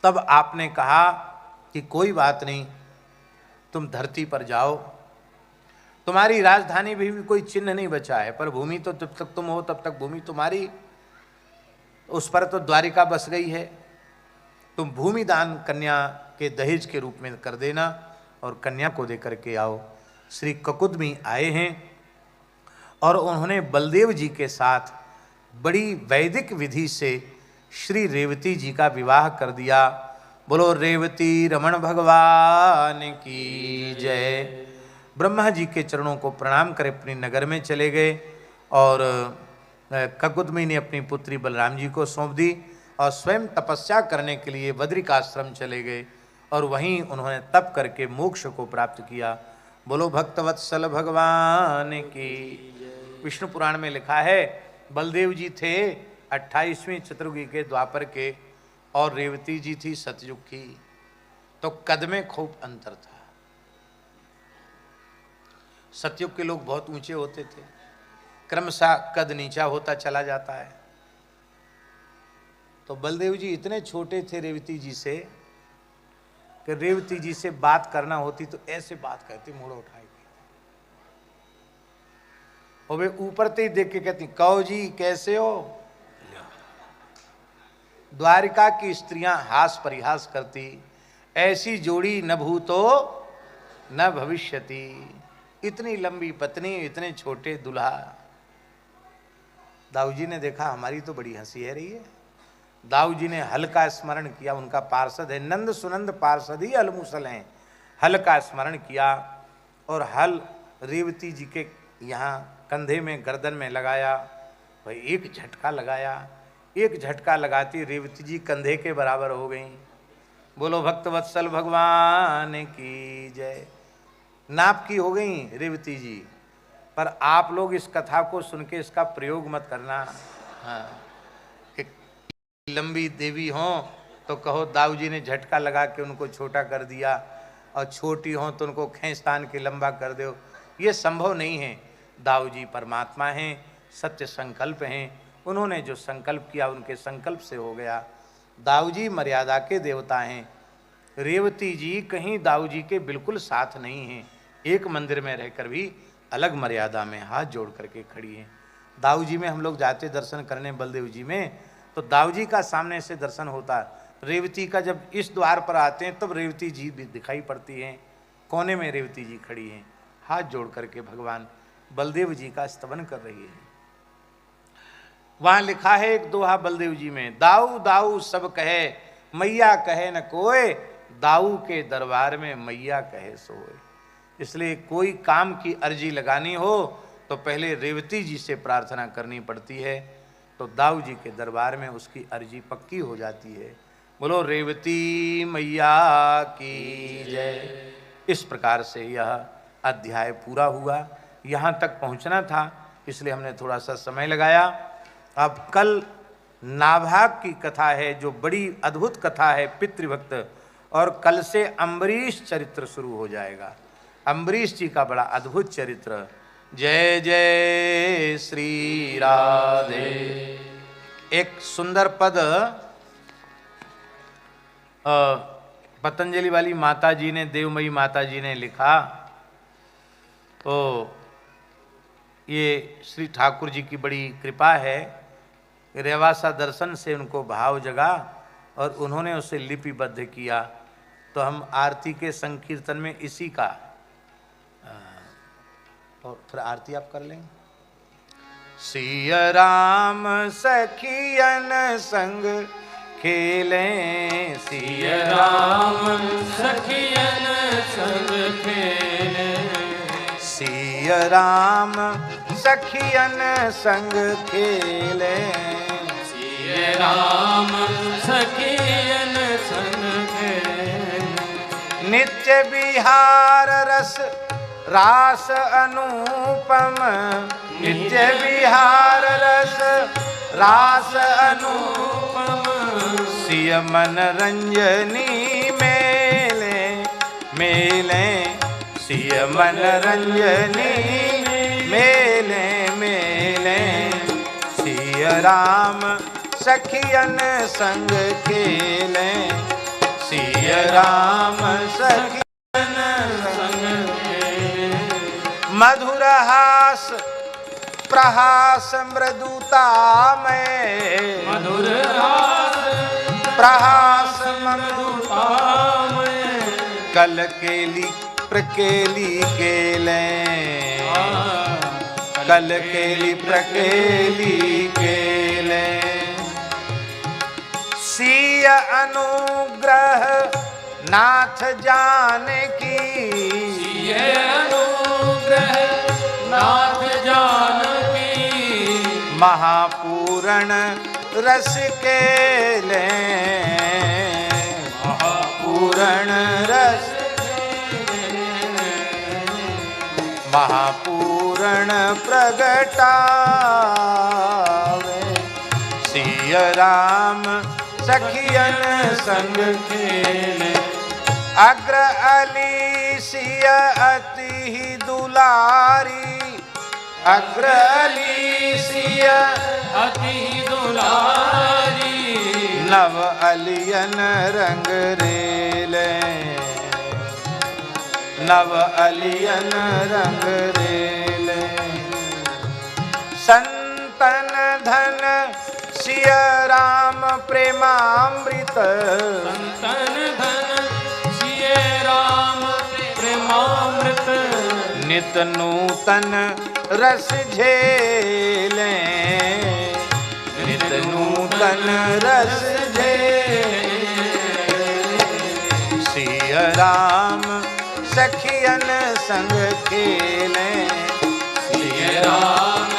तब आपने कहा कि कोई बात नहीं, तुम धरती पर जाओ, तुम्हारी राजधानी भी कोई चिन्ह नहीं बचा है, पर भूमि तो जब तक तुम हो तब तक भूमि तुम्हारी, उस पर तो द्वारिका बस गई है। तुम भूमि दान कन्या के दहेज के रूप में कर देना और कन्या को दे करके आओ। श्री ककुदमी आए हैं और उन्होंने बलदेव जी के साथ बड़ी वैदिक विधि से श्री रेवती जी का विवाह कर दिया। बोलो रेवती रमण भगवान की जय। ब्रह्मा जी के चरणों को प्रणाम कर अपनी नगर में चले गए और ककुदमी ने अपनी पुत्री बलराम जी को सौंप दी और स्वयं तपस्या करने के लिए बद्रिकाश्रम चले गए और वहीं उन्होंने तप करके मोक्ष को प्राप्त किया। बोलो भक्तवत्सल भगवान की। विष्णु पुराण में लिखा है बलदेव जी थे 28वीं चतुर्युगी के द्वापर के और रेवती जी थी सतयुग की, तो कद में खूब अंतर था। सतयुग के लोग बहुत ऊंचे होते थे, क्रमशः कद नीचा होता चला जाता है। तो बलदेव जी इतने छोटे थे रेवती जी से कि रेवती जी से बात करना होती तो ऐसे बात कहती, मुड़ उठाएगी और वे ऊपर से ही देख के कहती कहो जी कैसे हो। द्वारिका की स्त्रियां हास परिहास करती, ऐसी जोड़ी न भूतो न भविष्यति। इतनी लंबी पत्नी, इतने छोटे दुल्हा। दाऊ जी ने देखा हमारी तो बड़ी हंसी है रही है। दाऊ जी ने हल का स्मरण किया, उनका पार्षद है, नंद सुनंद पार्षद ही अलमुसल हैं। हल का स्मरण किया और हल रेवती जी के यहाँ कंधे में गर्दन में लगाया। भाई एक झटका लगाया, एक झटका लगाती रेवती जी कंधे के बराबर हो गई। बोलो भक्तवत्सल भगवान की जय। नाप की हो गई रेवती जी, पर आप लोग इस कथा को सुन के इसका प्रयोग मत करना। हाँ, कि लंबी देवी हो तो कहो दाऊ जी ने झटका लगा के उनको छोटा कर दिया और छोटी हो तो उनको खींच तान के लंबा कर दो, ये संभव नहीं है। दाऊ जी परमात्मा हैं, सत्य संकल्प हैं, उन्होंने जो संकल्प किया उनके संकल्प से हो गया। दाऊ जी मर्यादा के देवता हैं, रेवती जी कहीं दाऊ जी के बिल्कुल साथ नहीं हैं, एक मंदिर में रहकर भी अलग मर्यादा में हाथ जोड़ करके खड़ी हैं। दाऊ जी में हम लोग जाते दर्शन करने बलदेव जी में, तो दाऊ जी का सामने से दर्शन होता। रेवती का जब इस द्वार पर आते हैं तब रेवती जी भी दिखाई पड़ती हैं, कोने में रेवती जी खड़ी हैं, हाथ जोड़ करके भगवान बलदेव जी का स्तवन कर रही है। वहां लिखा है एक दोहा बलदेव जी में, दाऊ दाऊ सब कहे मैया कहे न कोय, दाऊ के दरबार में मैया कहे सोए। इसलिए कोई काम की अर्जी लगानी हो तो पहले रेवती जी से प्रार्थना करनी पड़ती है, तो दाऊ जी के दरबार में उसकी अर्जी पक्की हो जाती है। बोलो रेवती मैया की जय। इस प्रकार से यह अध्याय पूरा हुआ। यहाँ तक पहुँचना था इसलिए हमने थोड़ा सा समय लगाया। अब कल नाभाग की कथा है जो बड़ी अद्भुत कथा है, पितृभक्त, और कल से अम्बरीश चरित्र शुरू हो जाएगा। अम्बरीश जी का बड़ा अद्भुत चरित्र। जय जय श्री राधे। एक सुंदर पद पतंजलि वाली माता जी ने, देवमयी माता जी ने लिखा, तो ये श्री ठाकुर जी की बड़ी कृपा है। रेवासा दर्शन से उनको भाव जगा और उन्होंने उसे लिपिबद्ध किया। तो हम आरती के संकीर्तन में इसी का, और फिर आरती आप कर लेंगे। सिया राम सखियन संग खेले, सिया राम सखियन संग खेले, सिया राम सखियन संग खेले, सिया राम सखियन संग खेले, नित्य विहार रस रास अनुपम, नित्य विहार रस रास अनुपम, सिय मन रंजनी मेले मेले, सिय मन रंजनी मेले मेले, सिय राम सखियन संग खेले, सिय राम सखियन संग खेले, मधुर हास प्रहास मृदुता में, मधुर हास प्रहास मधुरता में, कल केली प्रकेली केले, कल केली प्रकेली केले। सिय अनुग्रह नाथ जानकी, ये अनुग्रह नाथ जानकी। महापूरण रस केले, महापूरण रस, महापूरण प्रगटावे। सिय राम सखियन संग खेले, अग्र अली सिय अति दुलारी, अग्र अली सिय अति दुलारी। नव अलियन रंग रेले, नव अलियन रंग रेले। संतन धन सिय राम प्रेमामृत, संतन धन सिय राम प्रेमामृत। नित नूतन रस झेले, नित नूतन रस झेले। सिय राम सखियन संग खेले, सिय राम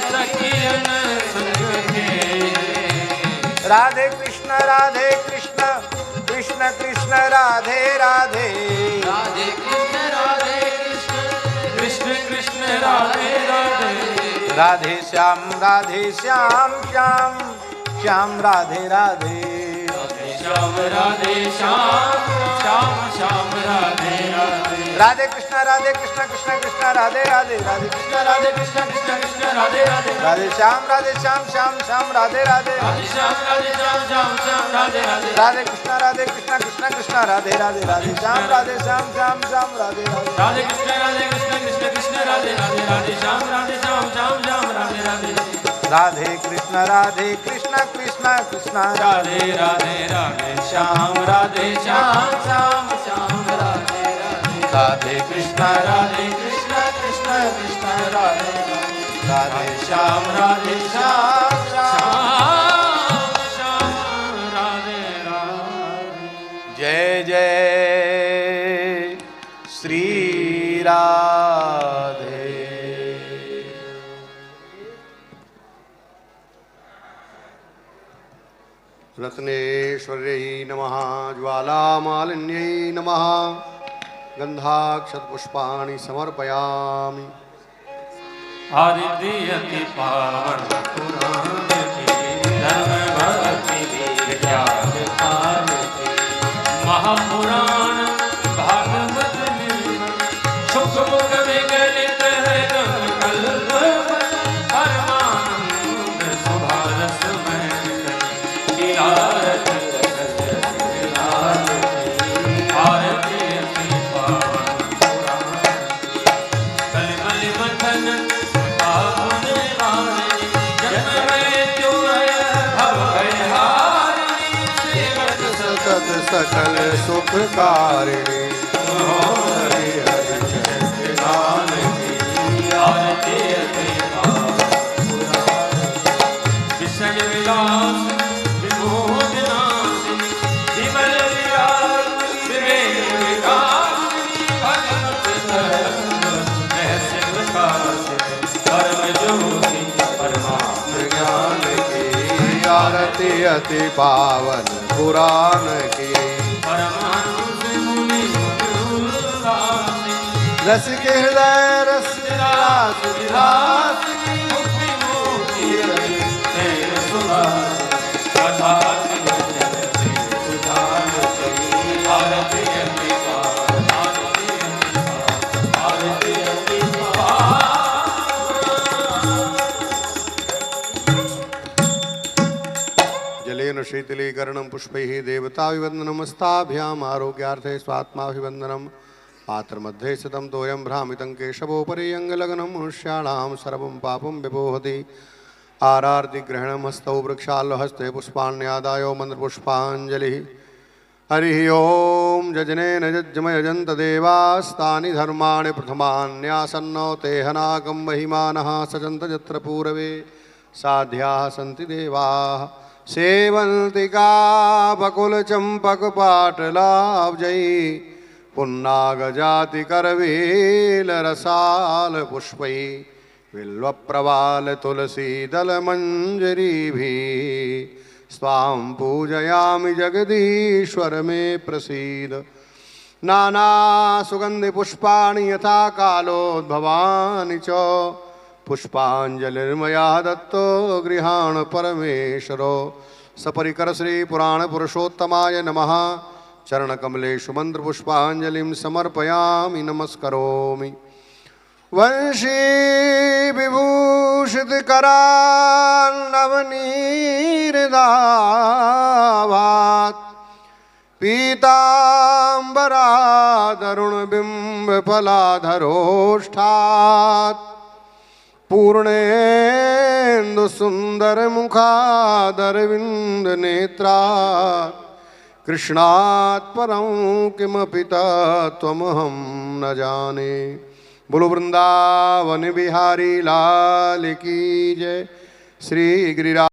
सखियन संग खेले। राधे कृष्ण कृष्ण कृष्ण राधे राधे, राधे कृष्ण कृष्ण कृष्ण राधे राधे। राधे श्याम श्याम श्याम राधे राधे। श्याम राधे श्याम श्याम श्याम राधे राधे। राधे कृष्ण कृष्ण कृष्ण राधे राधे, राधे कृष्ण कृष्ण कृष्ण राधे राधे। राधे श्याम श्याम श्याम राधे राधे। राधे श्याम श्याम श्याम राधे राधे। राधे कृष्ण कृष्ण कृष्ण राधे राधे, राधे श्याम श्याम श्याम राधे राधे। राधे कृष्ण कृष्ण कृष्ण राधे राधे। राधे श्याम श्याम श्याम राधे राधे। राधे कृष्ण कृष्ण कृष्ण राधे राधे राधे श्याम राधे श्याम श्याम श्याम राधे राधे। राधे कृष्ण कृष्ण कृष्ण कृष्ण राधे राधे श्याम राधे श्याम श्याम श्याम राधे राधे। जय जय श्री राधे। रत्नेश्वर्यै नमः, ज्वालामालिन्यै नमः, गन्धाक्षतपुष्पाणि समर्पयामि। आदित्यति पावन पुराण की धर्म भक्ति ज्ञान काल की। महापुराण भागवत सुख मुख विगलित है कल्प परमानंद सुभारस में आरती आरती पावन पुराण कलिमल मथन पावन वाणी जन्म मृत्यु भव भय हारिणी सेवक सतत सकल सुखकारिणी, हरि हरि चैतन्य की। आरती पावन पुराण विषय विलास विमोह नाशिनी विमल विराज विवेक विकासिनी भगवत तत्व रहस्य प्रकाश परम ज्योति परमात्म ज्ञान की। आरती अति पावन पुराण की। परमानुष मुनि उल्लासी रसिक हृदय रस विलास विलास, मुक्ति मुक्ति तेरे सुभाष कथा आरती अति पावन आरती अति पावन। जलेन शीतलीकरणं पुष्पैः देवताभिवन्दनमस्ताभ्याम् आरोग्यार्थे स्वात्माभिवन्दनम्। पात्रमध्ये स्थितं तोयं भ्रामितं केशवोपरि अङ्गलग्नं मनुष्याणां सर्वं पापं विमोहति। आरार्तिग्रहणं हस्तौ वृक्षाल्हस्ते पुष्पाण्यादायो मन्त्रपुष्पाञ्जलिः। हरि ओम जजनेन यज्ञमयजन्त देवास्तानि धर्माणि प्रथमान्यासन्नो ते हनाकं महिमानः सजन्त यत्र पूरवे साध्याः सन्ति देवाः सेवन्तिका बकुलचम्पकपाटलाब्जै पुन्नागजातिकरवेलरसालपुष्पै बिल्वप्रवालतुलसीदलमञ्जरीभिः स्वां पूजयामि जगदीश्वर मे प्रसीद। नानासुगन्धिपुष्पाणि यथा कालोद्भवानि च पुष्पाञ्जलिर्मया दत्तो गृहाण परमेश्वरो सपरिकर श्रीपुराणपुरुषोत्तमाय नमः। चरणकमलेषु मन्त्रपुष्पाञ्जलिं समर्पयामि नमस्करोमि। वंशी विभूषितकरान्नवनीरदाभात् पीताम्बरादरुणबिम्बफलाधरोष्ठात् पूर्णेन्दुसुन्दरमुखादरविन्दनेत्रात् कृष्णात् परं किमपि तत्त्वमहं न जाने। बोलो वृंदावन बिहारी लाल की जय। श्री गिरिराज